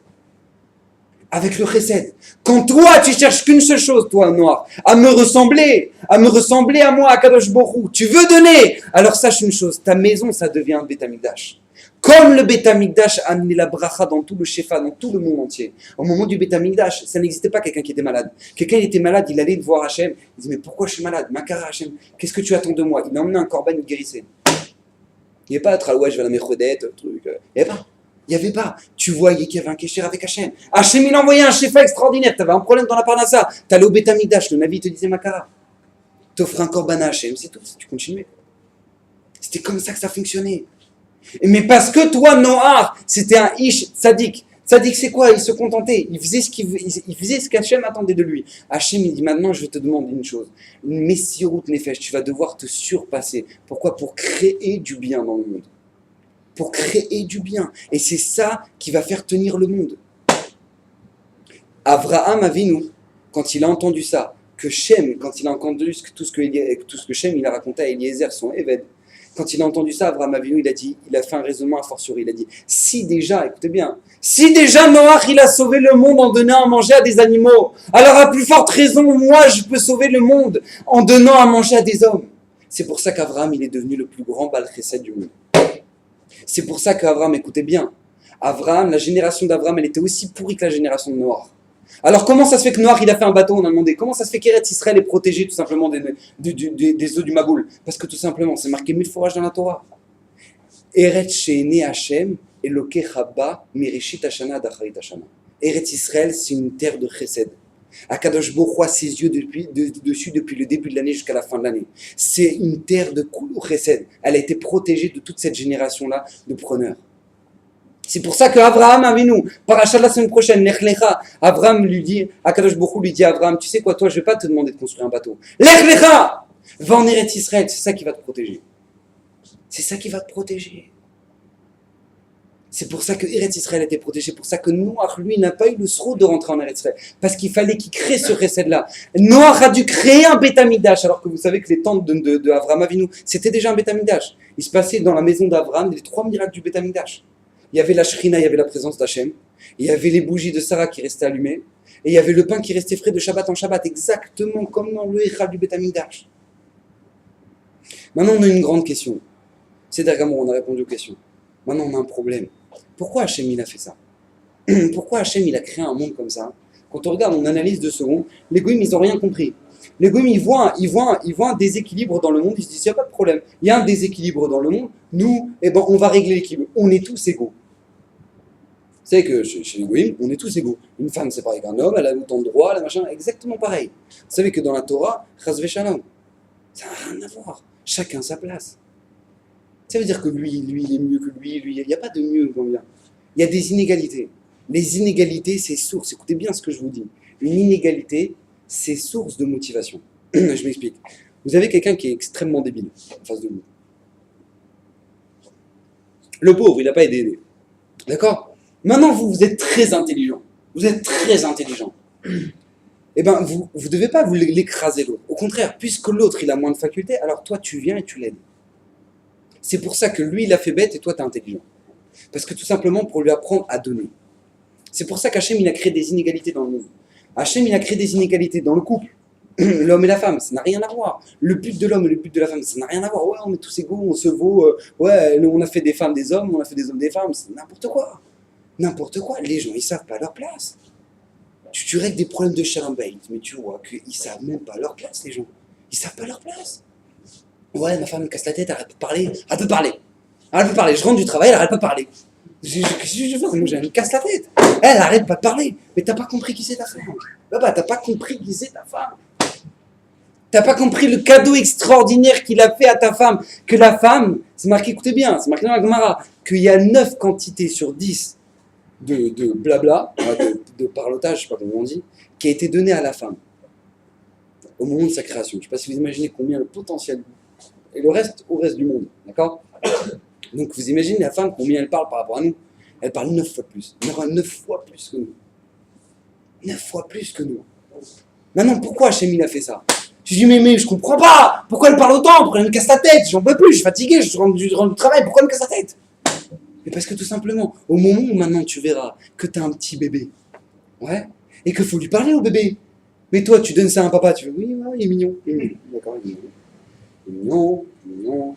Avec le chesed. Quand toi, tu cherches qu'une seule chose, toi, Noir, à me ressembler à moi, à Kadosh Borou, tu veux donner, alors sache une chose, ta maison, ça devient un Beth Amikdash. Comme le Beth Amikdash a amené la bracha dans tout le Shefa, dans tout le monde entier. Au moment du Beth Amikdash, ça n'existait pas quelqu'un qui était malade. Quelqu'un était malade, il allait voir Hachem, il disait, mais pourquoi je suis malade? Makara Hachem, qu'est-ce que tu attends de moi? Il a emmené un corban, il guérissait. Il n'y avait pas à ouais, je vais à la Mechodette, truc. Il n'y avait pas. Tu voyais qu'il y avait un kécher avec Hachem. Hachem, il envoyait un shefa extraordinaire. Tu avais un problème dans la parnassa. Tu allais au Beth Amikdash. Le Navi te disait Makara. T'offres un korban à Hachem. C'est tout. Tu continuais. C'était comme ça que ça fonctionnait. Mais parce que toi, Noar, c'était un ish tzadik. Tzadik, c'est quoi? Il se contentait. Il faisait ce qu'Hachem attendait de lui. Hachem, il dit maintenant, je te demande une chose. Une messirut nefesh. Tu vas devoir te surpasser. Pourquoi? Pour créer du bien dans le monde. Pour créer du bien. Et c'est ça qui va faire tenir le monde. Avraham Avinu, quand il a entendu ça, que Shem, quand il a entendu tout ce que Shem il a raconté à Eliezer, son Eved, quand il a entendu ça, Avraham Avinu, il a fait un raisonnement a fortiori. Il a dit, si déjà, écoutez bien, si déjà Noach, il a sauvé le monde en donnant à manger à des animaux, alors à plus forte raison, moi, je peux sauver le monde en donnant à manger à des hommes. C'est pour ça qu'Avraham, il est devenu le plus grand Baal Chesed du monde. C'est pour ça qu'Avraham, écoutez bien, Avraham, la génération d'Avraham, elle était aussi pourrie que la génération de Noach. Alors comment ça se fait que Noach, il a fait un bateau, on a demandé, comment ça se fait qu'Eretz Israël est protégé tout simplement des eaux du Maboul? Parce que tout simplement, c'est marqué mille fourrages dans la Torah. Eretz she'enei Hashem, Elokei Chaba, Mirishit Hashana Dacharit Hashana. Eretz Israël, c'est une terre de chesed. Akadosh Borou a ses yeux dessus depuis le début de l'année jusqu'à la fin de l'année. C'est une terre de koulou chesed. Elle a été protégée de toute cette génération-là de preneurs. C'est pour ça qu'Avraham Avinu, parachat la semaine prochaine, Lech Lecha, Avraham lui dit, Akadosh Borou lui dit à Avraham, tu sais quoi, toi, je ne vais pas te demander de construire un bateau. Lech Lecha, va en Eretz Israël, c'est ça qui va te protéger. C'est ça qui va te protéger. C'est pour ça que Eretz Israël était protégé, pour ça que Noach, lui, n'a pas eu le sroud de rentrer en Eretz Israël, parce qu'il fallait qu'il crée ce chesed-là. Noach a dû créer un Beth Amikdash, alors que vous savez que les tentes de Avraham Avinu, c'était déjà un Beth Amikdash. Il se passait dans la maison d'Avraham les 3 miracles du Beth Amikdash. Il y avait la Shrina, il y avait la présence d'Hachem, il y avait les bougies de Sarah qui restaient allumées, et il y avait le pain qui restait frais de Shabbat en Shabbat, exactement comme dans le Echad du Beth Amikdash. Maintenant, on a une grande question. C'est d'accord, on a répondu aux questions. Maintenant, on a un problème. Pourquoi Hachem il a fait ça? Pourquoi Hachem il a créé un monde comme ça? Quand on regarde, on analyse 2 secondes, les goïms ils n'ont rien compris. Les goïms ils voient un déséquilibre dans le monde, ils se disent il n'y a pas de problème, il y a un déséquilibre dans le monde, nous, on va régler l'équilibre, on est tous égaux. savez que chez les Goïms, on est tous égaux. Une femme, c'est pareil qu'un homme, elle a autant de droits, la machin, exactement pareil. Vous savez que dans la Torah, chas v'shalom, ça n'a rien à voir. Chacun sa place. Ça veut dire que lui, il est mieux que lui, il n'y a pas de mieux, combien. Il y a des inégalités. Les inégalités, c'est source. Écoutez bien ce que je vous dis. Une inégalité, c'est source de motivation. Je m'explique. Vous avez quelqu'un qui est extrêmement débile en face de vous. Le pauvre, il n'a pas été aidé. D'accord? Maintenant, vous êtes très intelligent. Vous êtes très intelligent. Eh bien, vous ne devez pas vous l'écraser l'autre. Au contraire, puisque l'autre, il a moins de facultés, alors toi, tu viens et tu l'aides. C'est pour ça que lui, il a fait bête et toi, tu es intelligent. Parce que tout simplement, pour lui apprendre à donner. C'est pour ça qu'Hachem, il a créé des inégalités dans le monde. Hachem, il a créé des inégalités dans le couple. L'homme et la femme, ça n'a rien à voir. Le but de l'homme et le but de la femme, ça n'a rien à voir. Ouais, on est tous égaux, on se vaut. Ouais, on a fait des femmes des hommes, on a fait des hommes des femmes. C'est n'importe quoi. N'importe quoi. Les gens, ils savent pas leur place. Tu règles des problèmes de Shalom-Bayit, mais tu vois qu'ils savent même pas leur place, les gens. Ils savent pas leur place. Ouais, ma femme me casse la tête, elle arrête pas de parler. Elle peut parler. Elle peut parler. Je rentre du travail, elle arrête pas de parler. Qu'est-ce que je fais? Moi, elle me casse la tête. Elle arrête pas de parler. Mais t'as pas compris qui c'est ta femme. Bah, t'as pas compris qui c'est ta femme. T'as pas compris le cadeau extraordinaire qu'il a fait à ta femme. Que la femme, c'est marqué, écoutez bien, c'est marqué dans la Gemara, qu'il y a 9 quantités sur 10 de blabla, de parlotage, je sais pas comment on dit, qui a été donné à la femme au moment de sa création. Je sais pas si vous imaginez combien le potentiel et le reste au reste du monde, d'accord? Donc vous imaginez la femme combien elle parle par rapport à nous. Elle parle 9 fois plus. 9 fois plus que nous. 9 fois plus que nous. Maintenant, pourquoi Hachem il a fait ça? Je dis mais je comprends pas. Pourquoi elle parle autant? Pourquoi elle me casse la tête? J'en peux plus, je suis fatigué, je rentre du travail, pourquoi elle me casse la tête? Mais parce que tout simplement, au moment où maintenant tu verras que tu as un petit bébé, ouais, et qu'il faut lui parler au bébé. Mais toi, tu donnes ça à un papa, tu fais oui, ouais, il est mignon. D'accord, il est mignon. Mignon.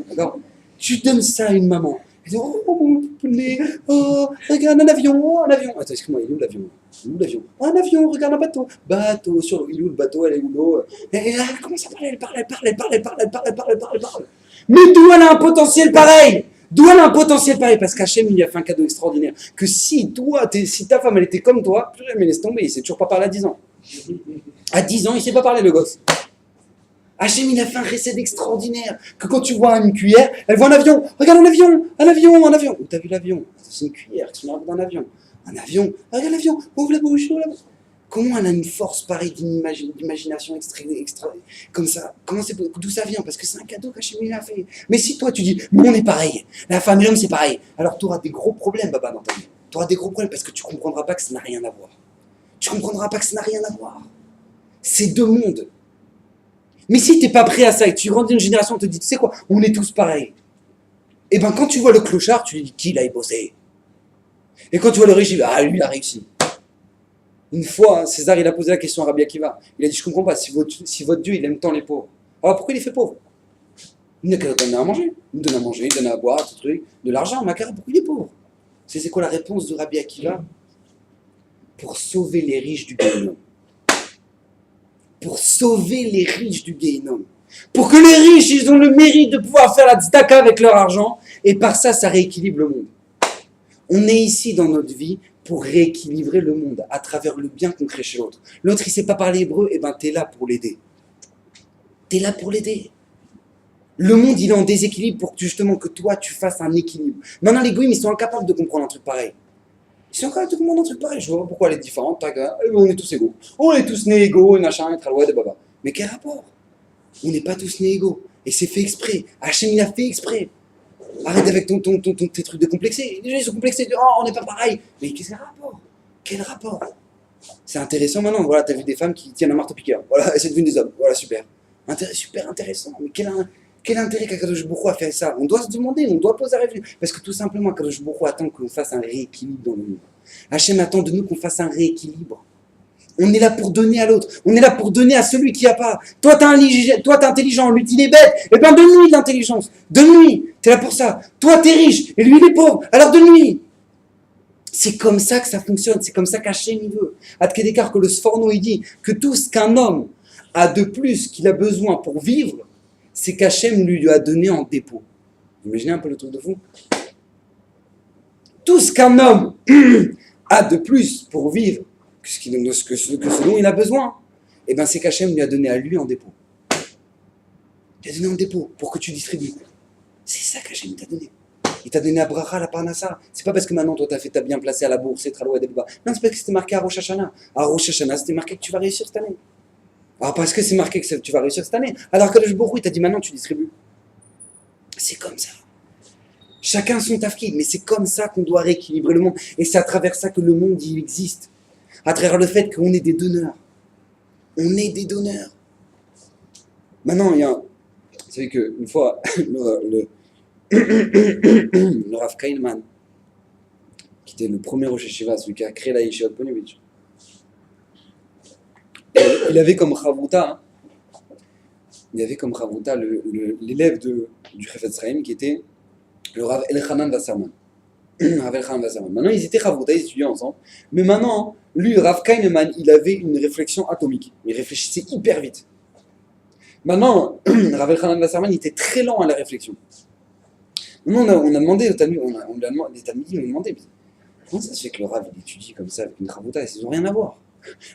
D'accord? Tu donnes ça à une maman. Elle dit oh mon poulet, oh, regarde un avion, oh, un avion. Attends, excuse-moi, il est où l'avion? Il est où l'avion? Un avion, regarde un bateau. Bateau sur l'eau, il est où le bateau? Elle est où l'eau? Et là, elle commence à parler, elle parle. Mais d'où elle a un potentiel pareil? D'où elle a un potentiel pareil? Parce qu'Hachem, il lui a fait un cadeau extraordinaire. Que si ta femme, elle était comme toi, mais laisse tomber, il sait toujours pas parler à 10 ans. À 10 ans, il sait pas parler, le gosse. Hachem, il a fait un recette extraordinaire. Que quand tu vois une cuillère, elle voit un avion. Regarde un avion. Où t'as vu l'avion? C'est une cuillère, tu me regardes un avion. Un avion, regarde l'avion, ouvre la bouche, Comment elle a une force pareille d'imagination extra, comme ça? D'où ça vient? Parce que c'est un cadeau qu'Hachem lui a fait. Mais si toi tu dis, mais on est pareil, la femme et l'homme c'est pareil, alors tu auras des gros problèmes, Baba, dans ta vie. Tu auras des gros problèmes parce que tu comprendras pas que ça n'a rien à voir. C'est deux mondes. Mais si tu n'es pas prêt à ça et que tu grandis une génération, on te dit, tu sais quoi, on est tous pareils. Et bien quand tu vois le clochard, tu lui dis, qui il a bossé? Et quand tu vois le riche, il dit, ah lui il a réussi. Une fois, César il a posé la question à Rabbi Akiva. Il a dit, je comprends pas, si votre Dieu il aime tant les pauvres, alors pourquoi il les fait pauvres? Il n'a qu'à donner à manger. Il donne à manger, il donne à boire, tout truc, de l'argent, mais pourquoi il est pauvre? C'est quoi la réponse de Rabbi Akiva? Pour sauver les riches du Guéhénom. Pour sauver les riches du Guéhénom. Pour que les riches, ils ont le mérite de pouvoir faire la tzedaka avec leur argent, et par ça, ça rééquilibre le monde. On est ici dans notre vie pour rééquilibrer le monde à travers le bien qu'on crée chez l'autre. L'autre, il ne sait pas parler hébreu, et ben t'es là pour l'aider. Le monde, il est en déséquilibre pour que justement que toi, tu fasses un équilibre. Maintenant, les goïms, ils sont incapables de comprendre un truc pareil. Ils sont incapables de comprendre un truc pareil. Je vois pas pourquoi elle est différente. On est tous égaux. On est tous nés égaux, et machin, et tralouette, et baba. Mais quel rapport? On n'est pas tous nés égaux. Et c'est fait exprès. Hachem, il a fait exprès. Arrête avec tes trucs décomplexés. Les gens, ils sont complexés. Oh, on n'est pas pareil. Mais quel rapport? Quel rapport? C'est intéressant maintenant. Voilà, t'as vu des femmes qui tiennent un marteau-piqueur. Voilà, c'est devenu des hommes. Voilà, super. Super intéressant. Mais quel intérêt qu'Akadosh Baruch Hu a fait ça? On doit se demander, on doit poser la réflexion. Parce que tout simplement, Akadosh Baruch Hu attend qu'on fasse un rééquilibre dans le monde. Hachem attend de nous qu'on fasse un rééquilibre. On est là pour donner à l'autre. On est là pour donner à celui qui n'a pas. Toi, t'es intelligent, lui, il est bête. Eh bien, donne-lui de l'intelligence. Donne-lui. T'es là pour ça. Toi, t'es riche, et lui, il est pauvre. Alors, donne-lui. C'est comme ça que ça fonctionne. C'est comme ça qu'Hachem, il veut. Ad Kedekar, que le Sforno, il dit que tout ce qu'un homme a de plus qu'il a besoin pour vivre, c'est qu'Hachem lui a donné en dépôt. Imaginez un peu le truc de fou. Tout ce qu'un homme a de plus pour vivre que ce dont il a besoin, eh ben c'est qu'Hachem lui a donné à lui en dépôt. Il t'a donné en dépôt pour que tu distribues. C'est ça qu'Hachem t'a donné. Il t'a donné à Bracha, la Parnassa. C'est pas parce que maintenant toi t'as bien placé à la bourse, et Tralo et Delba. Non, c'est parce que c'était marqué à Rosh Hashanah. À Rosh Hashanah, c'était marqué que tu vas réussir cette année. Alors parce que c'est marqué que tu vas réussir cette année. Alors Kadosh Baruch Hu, il t'a dit maintenant tu distribues. C'est comme ça. Chacun son tafkid, mais c'est comme ça qu'on doit rééquilibrer le monde. Et c'est à travers ça que le monde il existe. À travers le fait qu'on est des donneurs. On est des donneurs. Maintenant, il y a. Vous savez qu'une fois, le Rav Kainman, qui était le premier Rosh Yeshiva, celui qui a créé la Yeshiva de Ponevezh, il avait comme Chavruta, l'élève du Chafetz Chaim, qui était le Rav Elchanan Wasserman. Maintenant, ils étaient Chavruta, ils étudiaient ensemble. Mais maintenant, lui, Rav Kainman, il avait une réflexion atomique. Il réfléchissait hyper vite. Maintenant, Rav Elchanan Wasserman, il était très lent à la réflexion. Maintenant, on a demandé aux Talmudim, les Talmudim m'ont demandé, comment ça se fait que le Rav il étudie comme ça avec une Chavruta, ils n'ont rien à voir.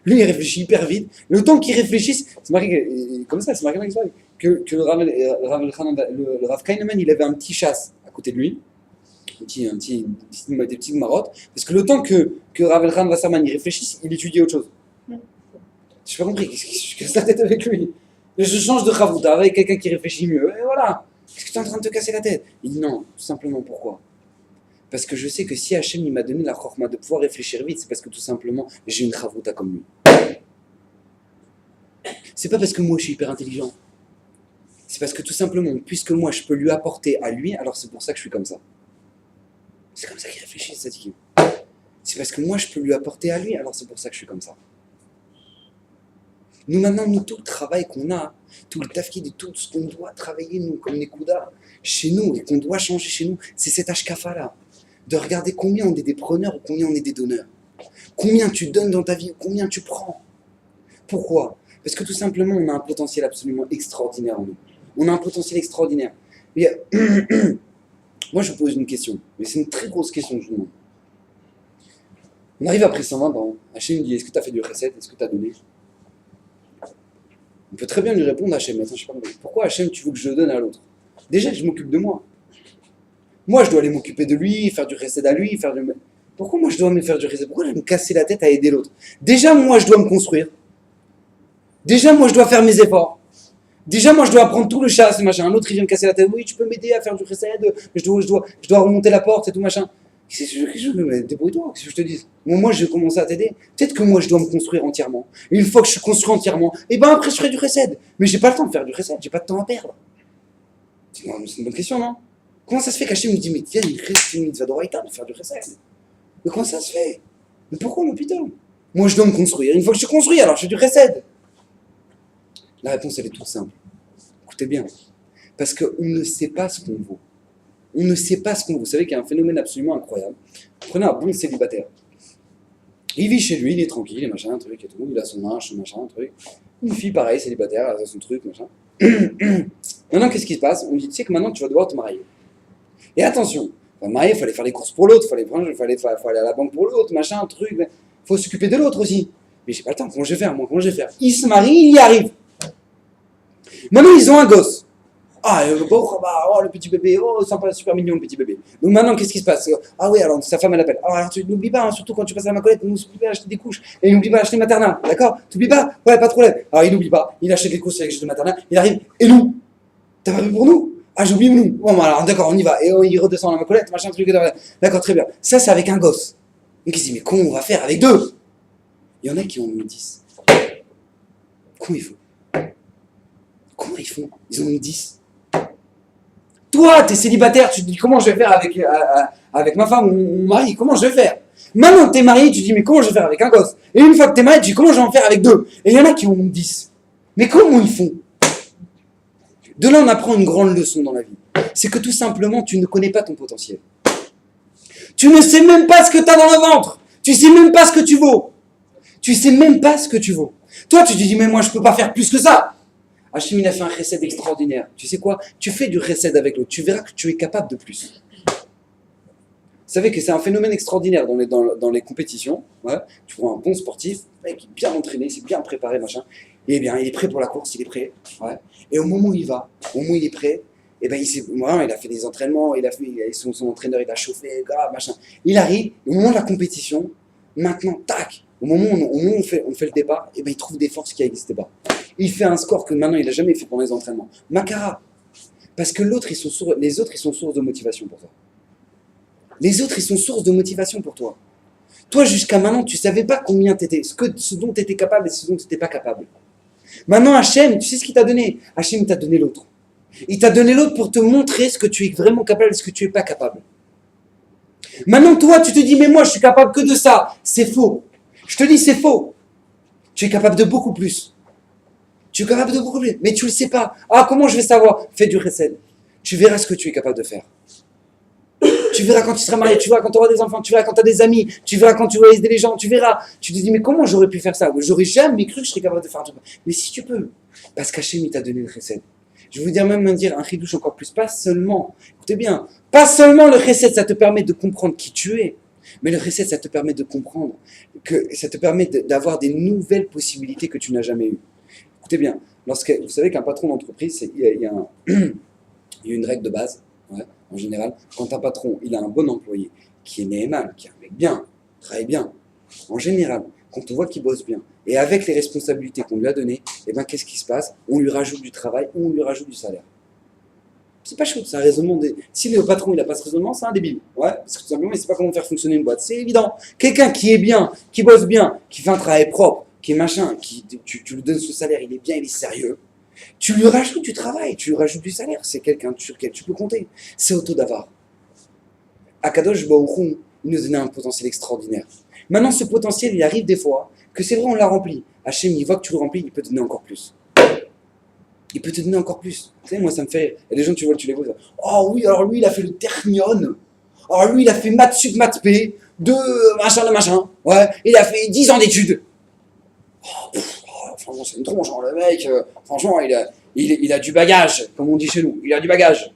Lui, il réfléchit hyper vite. Le temps qu'il réfléchisse, c'est marqué comme ça, c'est marqué dans l'histoire, que le Rav Kainman, il avait un petit chasse à côté de lui, des petites marottes, parce que le temps que Rav Elchanan Wasserman il réfléchisse, il étudiait autre chose. Je n'ai pas compris, qu'est-ce que je casse la tête avec lui? Je change de Chavruta avec quelqu'un qui réfléchit mieux, et voilà. Qu'est-ce que tu es en train de te casser la tête? Il dit non, tout simplement pourquoi? Parce que je sais que si Hachem il m'a donné la chorma de pouvoir réfléchir vite, c'est parce que tout simplement j'ai une chavruta comme lui. C'est pas parce que moi je suis hyper intelligent. C'est parce que tout simplement, puisque moi je peux lui apporter à lui, alors c'est pour ça que je suis comme ça. C'est comme ça qu'il réfléchit, cette équipe. C'est parce que moi je peux lui apporter à lui, alors c'est pour ça que je suis comme ça. Nous maintenant, tout le travail qu'on a, tout le tafkid et tout ce qu'on doit travailler, nous, comme les Koudas, chez nous, et qu'on doit changer chez nous, c'est cet ashkafa-là. De regarder combien on est des preneurs ou combien on est des donneurs. Combien tu donnes dans ta vie ou combien tu prends. Pourquoi? Parce que tout simplement, on a un potentiel absolument extraordinaire en nous. On a un potentiel extraordinaire. Moi, je vous pose une question, mais c'est une très grosse question que je vous demande. On arrive après 120 ans, Hachem me dit, est-ce que tu as fait du recette? Est-ce que tu as donné? On peut très bien lui répondre à Hachem, attends, je sais pas pourquoi Hachem tu veux que je donne à l'autre? Déjà, je m'occupe de moi. Moi, je dois aller m'occuper de lui, faire du recette à lui, faire du... Pourquoi moi je dois me faire du recette? Pourquoi je dois me casser la tête à aider l'autre? Déjà, moi, je dois me construire. Déjà, moi, je dois faire mes efforts. Déjà, moi, je dois apprendre tout le chasse, machin. Un autre, il vient me casser la tête. Oui, tu peux m'aider à faire du recette, je dois remonter la porte et tout, machin. Débrouille-toi, qu'est-ce que je te dis? Bon, moi, je vais commencer à t'aider. Peut-être que moi, je dois me construire entièrement. Et une fois que je suis construit entièrement, et ben après, je ferai du recette. Mais j'ai pas le temps de faire du recette, j'ai pas de temps à perdre. C'est une bonne question, non? Comment ça se fait qu'Hachem me dit, mais tiens, il reste une mitzvah d'oraïta de faire du recette? Mais comment ça se fait? Mais pourquoi, mon putain? Moi, je dois me construire. Une fois que je suis construit, alors je fais du recette. La réponse, elle est toute simple. Écoutez bien. Parce qu'on ne sait pas ce qu'on vaut. On ne sait pas ce qu'on vaut. Vous savez qu'il y a un phénomène absolument incroyable. Prenez un bon célibataire. Il vit chez lui, il est tranquille, et machin, un truc et tout. Il a son linge, son machin, un truc. Une fille, pareil, célibataire, elle a son truc, machin. Maintenant, qu'est-ce qui se passe? On lui dit, tu sais que maintenant, tu vas devoir te marier. Et attention, pour marier, il fallait faire les courses pour l'autre, il fallait aller à la banque pour l'autre, machin, un truc. Il faut s'occuper de l'autre aussi. Mais j'ai pas le temps, comment je vais faire, moi, comment je vais faire? Il se marie, il y arrive. Maintenant, ils ont un gosse. Ah, le petit bébé, oh, sympa, super mignon, le petit bébé. Donc maintenant, qu'est-ce qui se passe? Ah oui, alors sa femme, elle appelle. Alors, tu n'oublies pas, hein, surtout quand tu passes à ma collègue, n'oublie pas d'acheter des couches. Et n'oublie pas d'acheter maternelle, d'accord? T'oublies pas? Ouais, pas de problème. Alors, il n'oublie pas, il achète les couches avec de maternelle, il arrive, et nous? T'as pas vu pour nous? Ah, j'oublie nous. Bon, alors, d'accord, on y va. Et il redescend à ma collègue, machin, truc, d'accord, très bien. Ça, c'est avec un gosse. Donc, il se dit, mais comment on va faire avec deux? Il y en a qui en ont 10. Comment ils font? Comment ils font? Ils en ont 10. Toi, t'es célibataire, tu te dis comment je vais faire avec ma femme ou mon mari, comment je vais faire? Maintenant que t'es marié, tu te dis mais comment je vais faire avec un gosse? Et une fois que t'es marié, tu dis comment je vais en faire avec deux? Et il y en a qui en ont 10. Mais comment ils font? De là, on apprend une grande leçon dans la vie. C'est que tout simplement, tu ne connais pas ton potentiel. Tu ne sais même pas ce que t'as dans le ventre. Tu sais même pas ce que tu vaux. Tu sais même pas ce que tu vaux. Toi, tu te dis mais moi, je peux pas faire plus que ça. Hachem, il a fait un recette extraordinaire. Tu sais quoi? Tu fais du recette avec l'autre. Tu verras que tu es capable de plus. savez que c'est un phénomène extraordinaire dans les compétitions. Ouais. Tu vois un bon sportif, le mec est bien entraîné, c'est bien préparé, machin. Et bien, il est prêt pour la course, il est prêt. Ouais. Et au moment où il va, au moment où il est prêt, et ben il a fait des entraînements, son entraîneur, il a chauffé, grave, machin. Il arrive, au moment de la compétition, maintenant, tac, au moment où on fait le départ, et ben il trouve des forces qui n'existaient pas. Il fait un score que maintenant il n'a jamais fait pendant les entraînements. Makara. Parce que les autres, ils sont source de motivation pour toi. Les autres, ils sont source de motivation pour toi. Toi, jusqu'à maintenant, tu ne savais pas combien tu étais, ce dont tu étais capable et ce dont tu n'étais pas capable. Maintenant, Hachem, tu sais ce qu'il t'a donné? Hachem, il t'a donné l'autre. Il t'a donné l'autre pour te montrer ce que tu es vraiment capable et ce que tu n'es pas capable. Maintenant, toi, tu te dis, mais moi, je suis capable que de ça. C'est faux. Je te dis, c'est faux. Tu es capable de beaucoup plus. Tu es capable de beaucoup plus. Mais tu ne le sais pas. Ah, comment je vais savoir? Fais du chesed. Tu verras ce que tu es capable de faire. Tu verras quand tu seras marié, tu verras quand tu auras des enfants, tu verras quand tu as des amis, tu verras quand tu vas aider les gens, tu verras. Tu te dis, mais comment j'aurais pu faire ça? J'aurais jamais cru que je serais capable de faire un truc. Mais si tu peux. Parce qu'Hachem, il t'a donné le chesed. Je vais vous dire un chidouche encore plus. Pas seulement, écoutez bien, pas seulement le chesed, ça te permet de comprendre qui tu es. Mais le chesed, ça te permet de comprendre, ça te permet d'avoir des nouvelles possibilités que tu n'as jamais eues. Écoutez bien, vous savez qu'un patron d'entreprise, il y a une règle de base, ouais, en général, quand un patron, il a un bon employé, qui est néhéman, qui est un mec bien, travaille bien, en général, quand on voit qu'il bosse bien, et avec les responsabilités qu'on lui a données, eh ben, qu'est-ce qui se passe? On lui rajoute du travail ou on lui rajoute du salaire. C'est pas chaud, c'est un raisonnement. Si le patron il n'a pas ce raisonnement, c'est un débile. Ouais, parce que tout simplement, il ne sait pas comment faire fonctionner une boîte. C'est évident. Quelqu'un qui est bien, qui bosse bien, qui fait un travail propre, qui est machin, tu lui donnes ce salaire, il est bien, il est sérieux. Tu lui rajoutes du travail, tu lui rajoutes du salaire. C'est quelqu'un sur lequel tu peux compter. C'est Otto Davar. Akadosh Baruch Hu, il nous donnait un potentiel extraordinaire. Maintenant, ce potentiel, il arrive des fois que c'est vrai, on l'a rempli. Hachem, il voit que tu le remplis, il peut te donner encore plus. Il peut te donner encore plus. Tu sais, moi, ça me fait. Il y a des gens, tu les vois. Oh oui, alors lui, il a fait le Ternion. Alors lui, il a fait maths sup, maths p, de machin. Ouais, il a fait 10 ans d'études. Franchement, c'est une tronche, hein, le mec. Franchement, il a du bagage, comme on dit chez nous. Il a du bagage.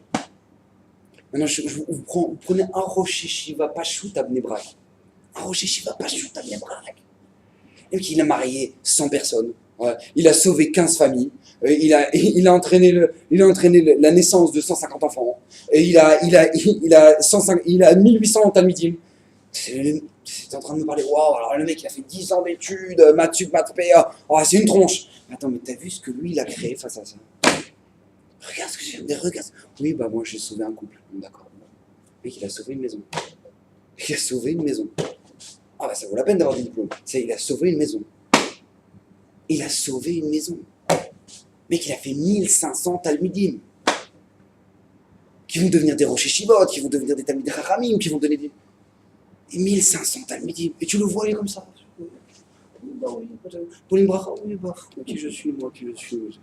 Maintenant, vous prenez un rocher Shiva Pashut à Bnei Brak. Un rocher Shiva Pashut à Bnei Brak. Et puis, il a marié 100 personnes. Ouais. Il a sauvé 15 familles. Il a entraîné la naissance de 150 enfants. Et il a 1800 talmidim. C'est en train de me parler. Waouh, alors le mec, il a fait 10 ans d'études, maths sup, maths p. Oh, c'est une tronche. Attends, mais t'as vu ce que lui, il a créé face à ça? Regarde ce que j'ai fait. Regarde. Oui, bah moi, j'ai sauvé un couple. D'accord. Le mec, il a sauvé une maison. Il a sauvé une maison. Ah, bah ça vaut la peine d'avoir des diplômes. Il a sauvé une maison. Il a sauvé une maison. Mec, il a fait 1500 talmidim. Qui vont devenir des rochers shivot, qui vont devenir des talmidim haramim, qui vont donner des... Et 1500 talmidim. Et tu le vois, il est comme ça. Bah oui, pour les bras, oui, bah, qui je suis, moi, qui je suis.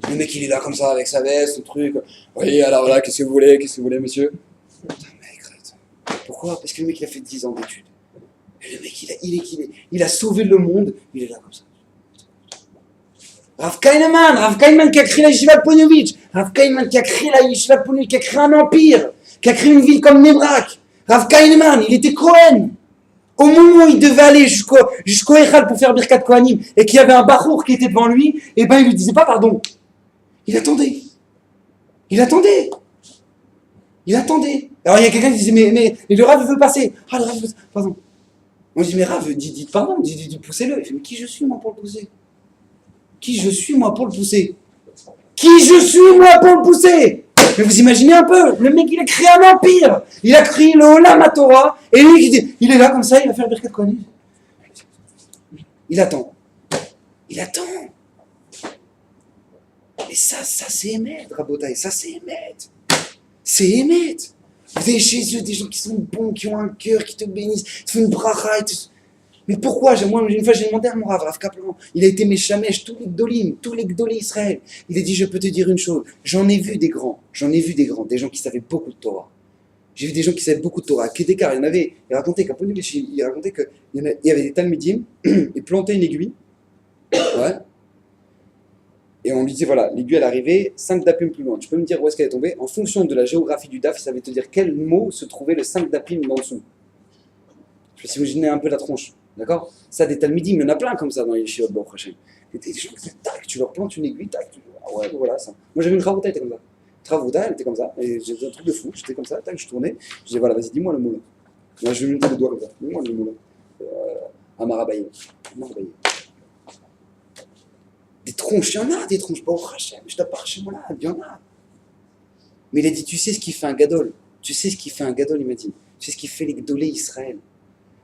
Le mec, il est là comme ça, avec sa veste, son truc. Oui, alors là, qu'est-ce que vous voulez, monsieur? Putain, mec, arrête. Pourquoi? Parce que le mec, il a fait 10 ans d'études. Et le mec, il a sauvé le monde, il est là comme ça. Rav Kahneman qui a créé la Yeshiva de Ponevezh, Rav Kahneman qui a créé la Yeshiva de Ponevezh, qui a créé un empire, qui a créé une ville comme Bnei Brak. Rav Kahneman, il était Cohen. Au moment où il devait aller jusqu'au Echal pour faire Birkat Kohanim, et qu'il y avait un Bachour qui était devant lui, et ben il lui disait pas pardon. Il attendait. Alors il y a quelqu'un qui disait mais le Rav veut passer. Ah le Rav veut passer. Pardon. Moi je dis mais Rav, dites pardon, poussez-le. Il fait mais qui je suis moi pour le pousser? Qui je suis moi pour le pousser? Mais vous imaginez un peu, le mec il a créé un empire, il a créé le Olam Torah, et lui il est là comme ça, il va faire Birkat Kohanim. Il attend. Et ça c'est Emet, Rabotai, ça c'est Emet. C'est Emet. Vous avez chez eux des gens qui sont bons, qui ont un cœur, qui te bénissent, qui font une bracha et tout. Mais pourquoi? Moi, une fois, j'ai demandé à mon Rav Kaplan, il a été mes shamesh, tous les gdolim Israël. Il a dit, je peux te dire une chose, j'en ai vu des grands, des gens qui savaient beaucoup de Torah. J'ai vu des gens qui savaient beaucoup de Torah. Kédekar, il racontait qu'il y avait des talmidim, ils plantaient une aiguille, ouais, Et on lui dit, voilà, l'aiguille, elle est arrivée 5 dapim plus loin. Tu peux me dire où est-ce qu'elle est tombée? En fonction de la géographie du daf, ça va te dire quel mot se trouvait le 5 dapim en dessous. Je vais s'imaginer un peu la tronche. D'accord? Ça, des talmidim, il y en a plein comme ça dans les shiot, bon, Hachem. Des gens qui tac, tu leur plantes une aiguille, tac, ah ouais, voilà ça. Moi j'avais une Ravouta, elle était comme ça. Ravouta, elle était comme ça. Et j'ai un truc de fou, j'étais comme ça, tac, je tournais. Je disais, voilà, vas-y, dis-moi le mot là. Moi je vais me mettre le doigt comme ça. Dis-moi le mot là. Amarabaye. Amarabaye. Des tronches, il y en a des tronches. Bon, Hachem, je t'appartiens chez moi là, il y en a. Mais il a dit, tu sais ce qui fait un gadol? Tu sais ce qui fait un gadol, il m'a dit. Tu sais ce qui fait les gdolés Israël?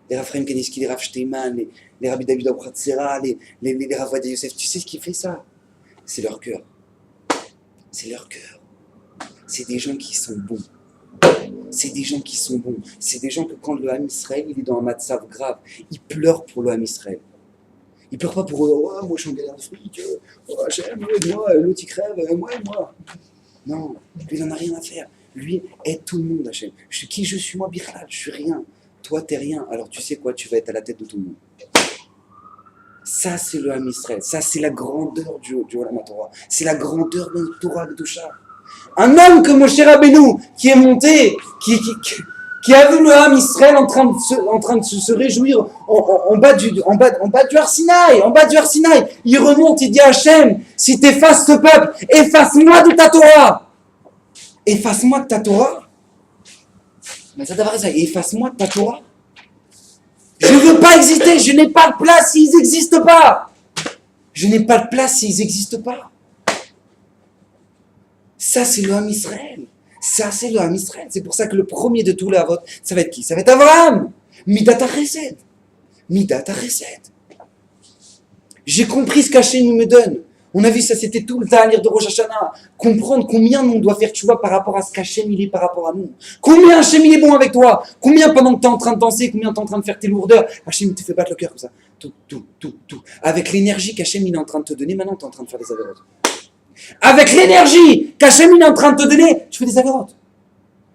Les Raphaïm Kaniski, les Rav Shteiman, les Rabbi David Abratzera, les Rav Vadia Yosef, tu sais ce qui fait ça? C'est leur cœur. C'est leur cœur. C'est des gens qui sont bons. C'est des gens qui sont bons. C'est des gens que quand le Ham Israël, il est dans un matzav grave, il pleure pour le Ham Israël. Il pleure pas pour oh, moi je suis en galère de fric, oh, j'aime, moi, l'autre il crève, moi. Non, lui il en a rien à faire. Lui aide tout le monde, Hachem. Qui je suis moi, Bichalal, je suis rien. Toi, t'es rien, alors tu sais quoi, tu vas être à la tête de tout le monde. Ça, c'est le Ham Israël. Ça, c'est la grandeur du Olam Torah. C'est la grandeur de notre Torah Kedusha. Un homme comme Moshe Rabbeinu, qui est monté, qui a vu le Ham Israël en train de se réjouir en bas du Har Sinaï, il remonte, il dit à Hachem, si t'effaces ce peuple, efface-moi de ta Torah. Efface-moi de ta Torah. Mais ça devrait ça. Efface-moi de ta Torah. Je ne veux pas exister. Je n'ai pas de place s'ils n'existent pas. Je n'ai pas de place s'ils n'existent pas. Ça, c'est le Ham Israël. Ça, c'est le Ham Israël. C'est pour ça que le premier de tous les Avot, ça va être qui? Ça va être Abraham. Midat HaChesed. Midat HaChesed. J'ai compris ce qu'Hachem me donne. On a vu ça, c'était tout le ta'alir de Rosh Hashanah. Comprendre combien nous on doit faire tchouva par rapport à ce qu'Hachem il est par rapport à nous. Combien Hachem il est bon avec toi. Combien pendant que tu es en train de danser, combien tu es en train de faire tes lourdeurs, Hachem il te fait battre le cœur comme ça. Tout. Avec l'énergie qu'Hachem il est en train de te donner, maintenant tu es en train de faire des avérotes. Avec l'énergie qu'Hachem il est en train de te donner, tu fais des avérotes.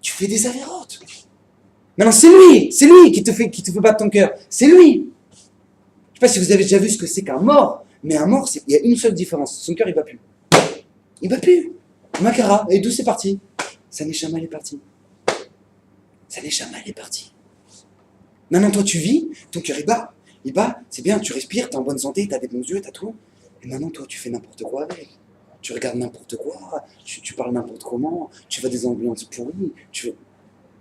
Tu fais des avérotes. Maintenant c'est lui qui te fait battre ton cœur. C'est lui. Je ne sais pas si vous avez déjà vu ce que c'est qu'un mort. Mais un mort, il y a une seule différence. Son cœur, il ne bat plus. Il ne bat plus. Makara, et d'où c'est parti? Sa neshama, elle est partie. Sa neshama, elle est partie. Maintenant, toi, tu vis, ton cœur, il bat. Il bat, c'est bien, tu respires, tu es en bonne santé, tu as des bons yeux, tu as tout. Et maintenant, toi, tu fais n'importe quoi avec. Tu regardes n'importe quoi, tu parles n'importe comment, tu vas des ambiances pourries,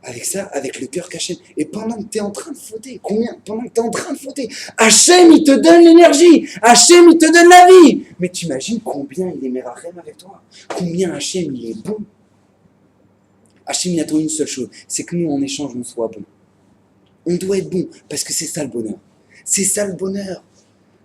avec ça, avec le cœur qu'Hachem. Et pendant que tu es en train de fauter, pendant que tu es en train de fauter, Hachem, il te donne l'énergie. Hachem, il te donne la vie. Mais tu imagines combien il est Merachem avec toi. Combien Hachem, il est bon. Hachem, il attend une seule chose. C'est que nous, en échange, on soit bon. On doit être bon. Parce que c'est ça le bonheur. C'est ça le bonheur.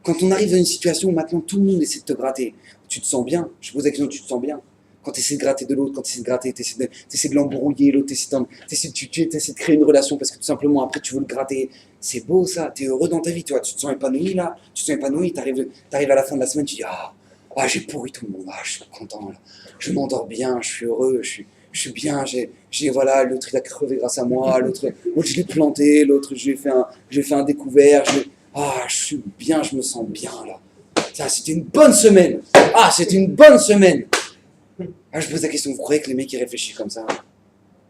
Quand on arrive dans une situation où maintenant tout le monde essaie de te gratter, tu te sens bien. Je pose la question, tu te sens bien? Quand tu essaies de gratter de l'autre, quand tu essaies de gratter, tu essaies de l'embrouiller, l'autre, tu essaies de créer une relation parce que tout simplement après tu veux le gratter. C'est beau ça, tu es heureux dans ta vie, tu te sens épanoui là, tu te sens épanoui, tu arrives à la fin de la semaine, tu dis j'ai pourri tout le monde, je suis content là, je m'endors bien, je suis heureux, je suis bien, voilà, l'autre il a crevé grâce à moi, l'autre je l'ai planté, l'autre j'ai fait un découvert, je suis bien, je me sens bien là. Ça, c'était une bonne semaine. C'était une bonne semaine. Je pose la question, vous croyez que les mecs ils réfléchissent comme ça?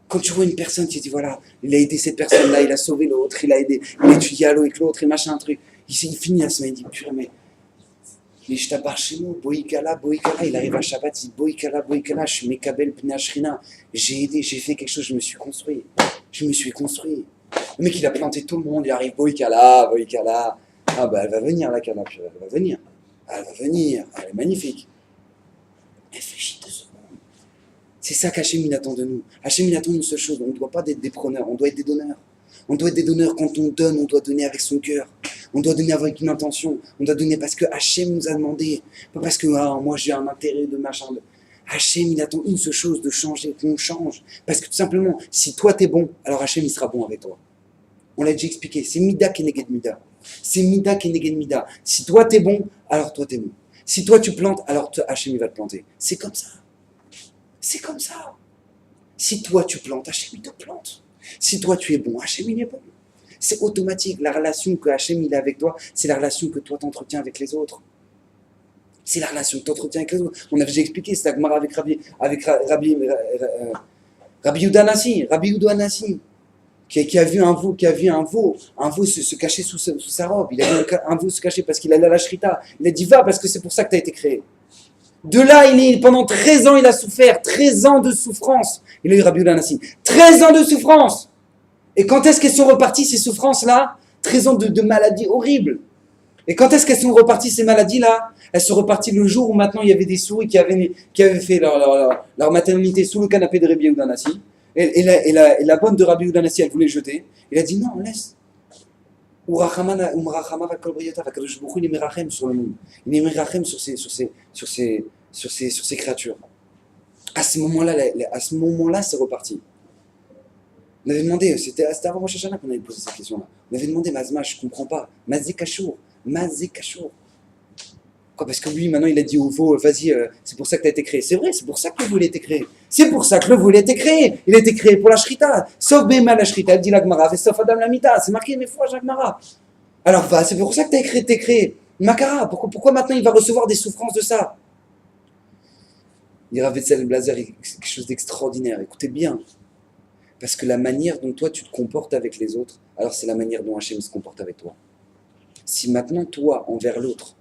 Quand tu vois une personne qui dit voilà, il a aidé cette personne-là, il a sauvé l'autre, il a étudié à l'eau avec l'autre, et machin, un truc. Il finit la semaine, il dit purée, mais je t'appartiens chez moi, Boïkala, il arrive à Shabbat, il dit Boïkala, je suis Mekabel Pnashrina. J'ai aidé, j'ai fait quelque chose, je me suis construit. Le mec il a planté tout le monde, il arrive Boïkala. Elle va venir la Kala, elle va venir, elle est magnifique. Réfléchis 2 secondes. C'est ça qu'Hachem il attend de nous. Hachem il attend une seule chose, on ne doit pas être des preneurs, on doit être des donneurs. On doit être des donneurs, quand on donne, on doit donner avec son cœur. On doit donner avec une intention. On doit donner parce que Hachem nous a demandé. Pas parce que moi j'ai un intérêt de machin. Hachem il attend une seule chose, de changer, qu'on change. Parce que tout simplement, si toi t'es bon, alors Hachem il sera bon avec toi. On l'a déjà expliqué, c'est Mida Keneged Mida. C'est Mida Keneged Mida. Si toi t'es bon, alors toi t'es bon. Si toi tu plantes, alors Hachem il va te planter. C'est comme ça. C'est comme ça. Si toi tu plantes, Hachem il te plante. Si toi tu es bon, Hachem il est bon. C'est automatique. La relation que Hachem il a avec toi, c'est la relation que toi t'entretiens avec les autres. C'est la relation que tu entretiens avec les autres. On a déjà expliqué, c'est la Gemara avec Rabbi Yehuda Hanassi, qui a vu un veau se cacher sous sa robe. Il a vu un veau se cacher parce qu'il allait à la shrita. Il a dit va parce que c'est pour ça que tu as été créé. De là, pendant 13 ans, il a souffert. 13 ans de souffrance. Il a eu Rabbi Yehuda Hanassi. 13 ans de souffrance. Et quand est-ce qu'elles sont reparties, ces souffrances-là? 13 ans de maladies horribles. Et quand est-ce qu'elles sont reparties, ces maladies-là? Elles sont reparties le jour où maintenant il y avait des souris qui avaient fait leur maternité sous le canapé de Rabbi Yehuda Hanassi. Et la bonne de Rabbi Yehuda Hanassi, elle voulait jeter. Il a dit non, laisse. Il est mirachem sur le monde. Il est mirachem sur ces créatures. À ce moment-là, c'est reparti. On avait demandé, c'était avant Rosh Hashanah qu'on avait posé cette question-là. On avait demandé, Mazma, je ne comprends pas. Mazé Kachour. Quoi, parce que lui, maintenant, il a dit au veau, vas-y, c'est pour ça que tu as été créé. C'est vrai, c'est pour ça que le veau a été créé. C'est pour ça que le veau a été créé. Il a été créé pour la shrita. Sauf Béma la shrita, elle dit la Gemara, sauf Adam la mita. C'est marqué mes fois, la Gemara. Alors, va, c'est pour ça que tu as été créé. Makara, pourquoi maintenant il va recevoir des souffrances de ça? Il y avait le blazer, quelque chose d'extraordinaire. Écoutez bien. Parce que la manière dont toi tu te comportes avec les autres, alors c'est la manière dont Hachem se comporte avec toi. Si maintenant toi, envers l'autre,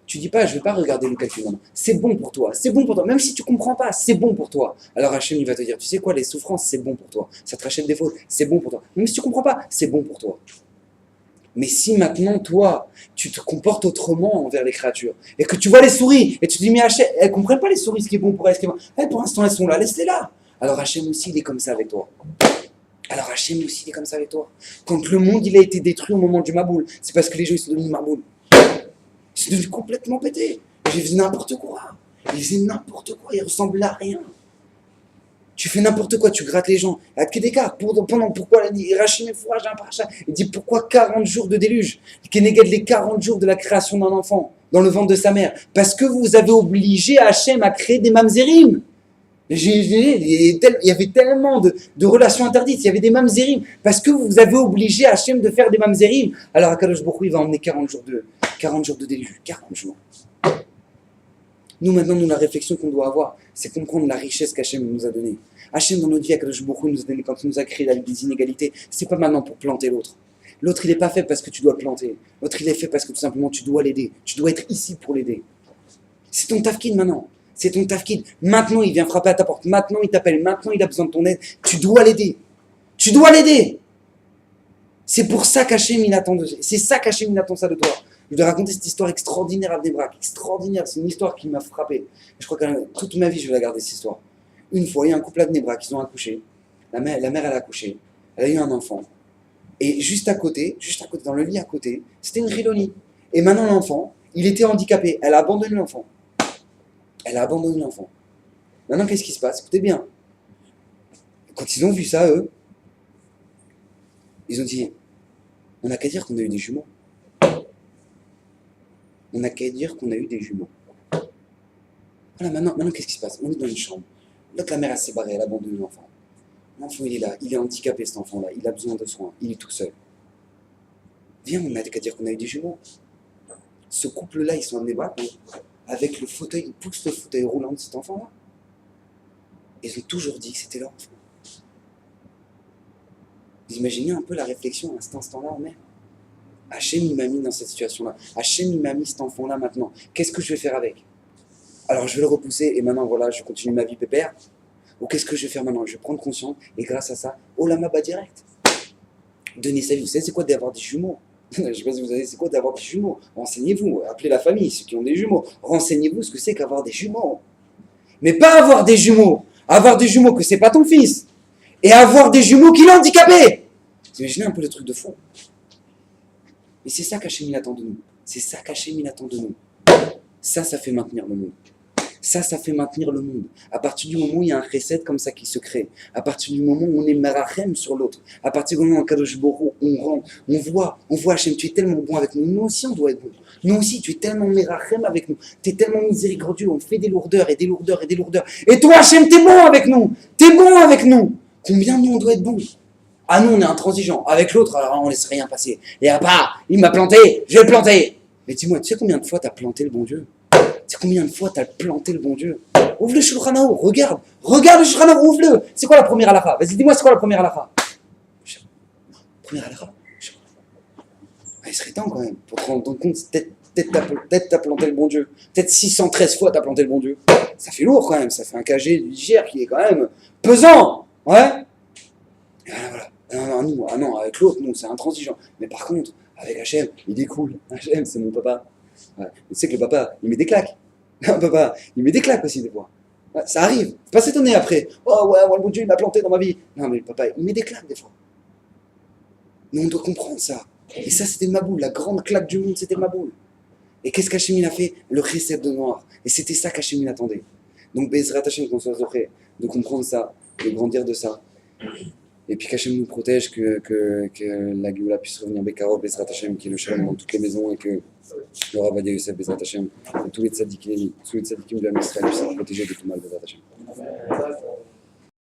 tu dis pas, je vais pas regarder le calcul, non. C'est bon pour toi, même si tu comprends pas, c'est bon pour toi. Alors Hachem il va te dire, tu sais quoi, les souffrances c'est bon pour toi, ça te rachète des fautes, c'est bon pour toi. Même si tu comprends pas, c'est bon pour toi. Mais si maintenant toi, tu te comportes autrement envers les créatures, et que tu vois les souris, et tu te dis, mais Hachem, elles comprennent pas les souris, ce qui est bon pour elles, ce qui est bon. Elles, pour l'instant elles sont là, laisse-les là. Alors Hachem aussi il est comme ça avec toi. Quand le monde il a été détruit au moment du Maboul, c'est parce que les gens ils sont devenus Maboul. Ils sont devenus complètement pétés. Ils faisaient n'importe quoi. Ils ressemblaient à rien. Tu fais n'importe quoi, tu grattes les gens. À Kedekar, pourquoi il dit Rachim et Fourage, il dit pourquoi 40 jours de déluge? Keneged les 40 jours de la création d'un enfant dans le ventre de sa mère. Parce que vous avez obligé Hachem à créer des mamzerim. Il y avait tellement de relations interdites, il y avait des mamzerim, parce que vous avez obligé Hachem de faire des mamzerim. Alors Akadosh Baruch Hu, il va emmener 40 jours de déluge, 40 jours. Nous maintenant, la réflexion qu'on doit avoir, c'est comprendre la richesse qu'Hachem nous a donnée. Hachem dans notre vie, Akadosh Baruch Hu nous a donné, quand il nous a créé des inégalités, c'est pas maintenant pour planter l'autre. L'autre il n'est pas fait parce que tu dois le planter, l'autre il est fait parce que tout simplement tu dois l'aider, tu dois être ici pour l'aider. C'est ton tafkid maintenant. C'est ton tafkid. Maintenant, il vient frapper à ta porte. Maintenant, il t'appelle. Maintenant, il a besoin de ton aide. Tu dois l'aider. C'est pour ça qu'Hachem, il attend ça de toi. Je vais raconter cette histoire extraordinaire à Bnei-Brak. Extraordinaire. C'est une histoire qui m'a frappé. Je crois que toute ma vie, je vais la garder, cette histoire. Une fois, il y a un couple à Bnei-Brak. Ils ont accouché. La mère, elle a accouché. Elle a eu un enfant. Et juste à côté, dans le lit à côté, c'était une Riloni. Et maintenant, l'enfant, il était handicapé. Elle a abandonné l'enfant. Maintenant, qu'est-ce qui se passe? Écoutez bien. Quand ils ont vu ça, eux, ils ont dit, on n'a qu'à dire qu'on a eu des jumeaux. Voilà, maintenant, qu'est-ce qui se passe? On est dans une chambre. Là, la mère, elle s'est barrée, elle a abandonné l'enfant. L'enfant, il est là, il est handicapé, cet enfant-là. Il a besoin de soins, il est tout seul. Viens, on n'a qu'à dire qu'on a eu des jumeaux. Ce couple-là, ils sont amenés bas, avec le fauteuil, ils poussent le fauteuil roulant de cet enfant-là. Ils ont toujours dit que c'était leur enfant. Vous imaginez un peu la réflexion à cet instant-là en mer? Hachem, il m'a mis dans cette situation-là. Hachem, il m'a mis cet enfant-là maintenant. Qu'est-ce que je vais faire avec? Alors, je vais le repousser et maintenant, voilà, je continue ma vie pépère. Ou qu'est-ce que je vais faire maintenant? Je vais prendre conscience et grâce à ça, Olamaba direct. Donner sa vie. Vous savez, c'est quoi d'avoir des jumeaux? Je ne sais pas si vous savez, c'est quoi d'avoir des jumeaux? Renseignez-vous, appelez la famille, ceux qui ont des jumeaux. Renseignez-vous ce que c'est qu'avoir des jumeaux. Mais pas avoir des jumeaux. Avoir des jumeaux que c'est pas ton fils. Et avoir des jumeaux qui l'ont handicapé. Vous imaginez un peu le truc de fond. Et c'est ça qu'Hachem il attend de nous. Ça fait maintenir le monde. Ça fait maintenir le monde. À partir du moment où il y a un chesed comme ça qui se crée, à partir du moment où on est marachem sur l'autre, à partir du moment où Kadosh Baruch Hu, on rentre, on voit Hachem, tu es tellement bon avec nous. Nous aussi, on doit être bon. Nous aussi, tu es tellement marachem avec nous. Tu es tellement miséricordieux. On fait des lourdeurs. Et toi, Hachem, t'es bon avec nous. Combien nous, on doit être bon? Ah, nous, on est intransigeants. Avec l'autre, alors on laisse rien passer. Et à part, il m'a planté, je vais le planter. Mais dis-moi, tu sais combien de fois tu as planté le bon Dieu? C'est combien de fois tu as planté le bon Dieu? Ouvre le Shulchan Aruch, regarde le Shulchan Aruch, ouvre-le. C'est quoi la première halakha? Vas-y, dis-moi, c'est quoi la première halakha? Première halakha? Il serait temps quand même, pour te rendre compte, peut-être t'as planté le bon Dieu. Peut-être 613 fois t'as planté le bon Dieu. Ça fait lourd quand même, ça fait un kg d'hygiène qui est quand même pesant. Ouais. Et voilà. Non, avec l'autre, non, c'est intransigeant. Mais par contre, avec Hachem, il est cool. Hachem, c'est mon papa. Ouais. Tu sais que le papa, il met des claques. Non, papa, il met des claques aussi des fois. Ouais, ça arrive. Faut pas s'étonner après. Oh ouais, le bon Dieu, il m'a planté dans ma vie. Non, mais le papa, il met des claques des fois. Mais on doit comprendre ça. Et ça, c'était le Maboul. La grande claque du monde, c'était le Maboul. Et qu'est-ce qu'Hachem a fait? Le récep de noir. Et c'était ça qu'Hachem attendait. Donc, Bezrat Hachem, qu'on soit zoré, de comprendre ça, de grandir de ça. Et puis qu'Hachem nous protège, que la Géoula puisse revenir Bekarov, Bezrat Hachem, qui est le shalom dans toutes les maisons, et que le Rav Adia Yosef, Bezrat Hachem, que tous les tzadikim de la Israël puissent être protégés de tout mal, Bezrat Hachem.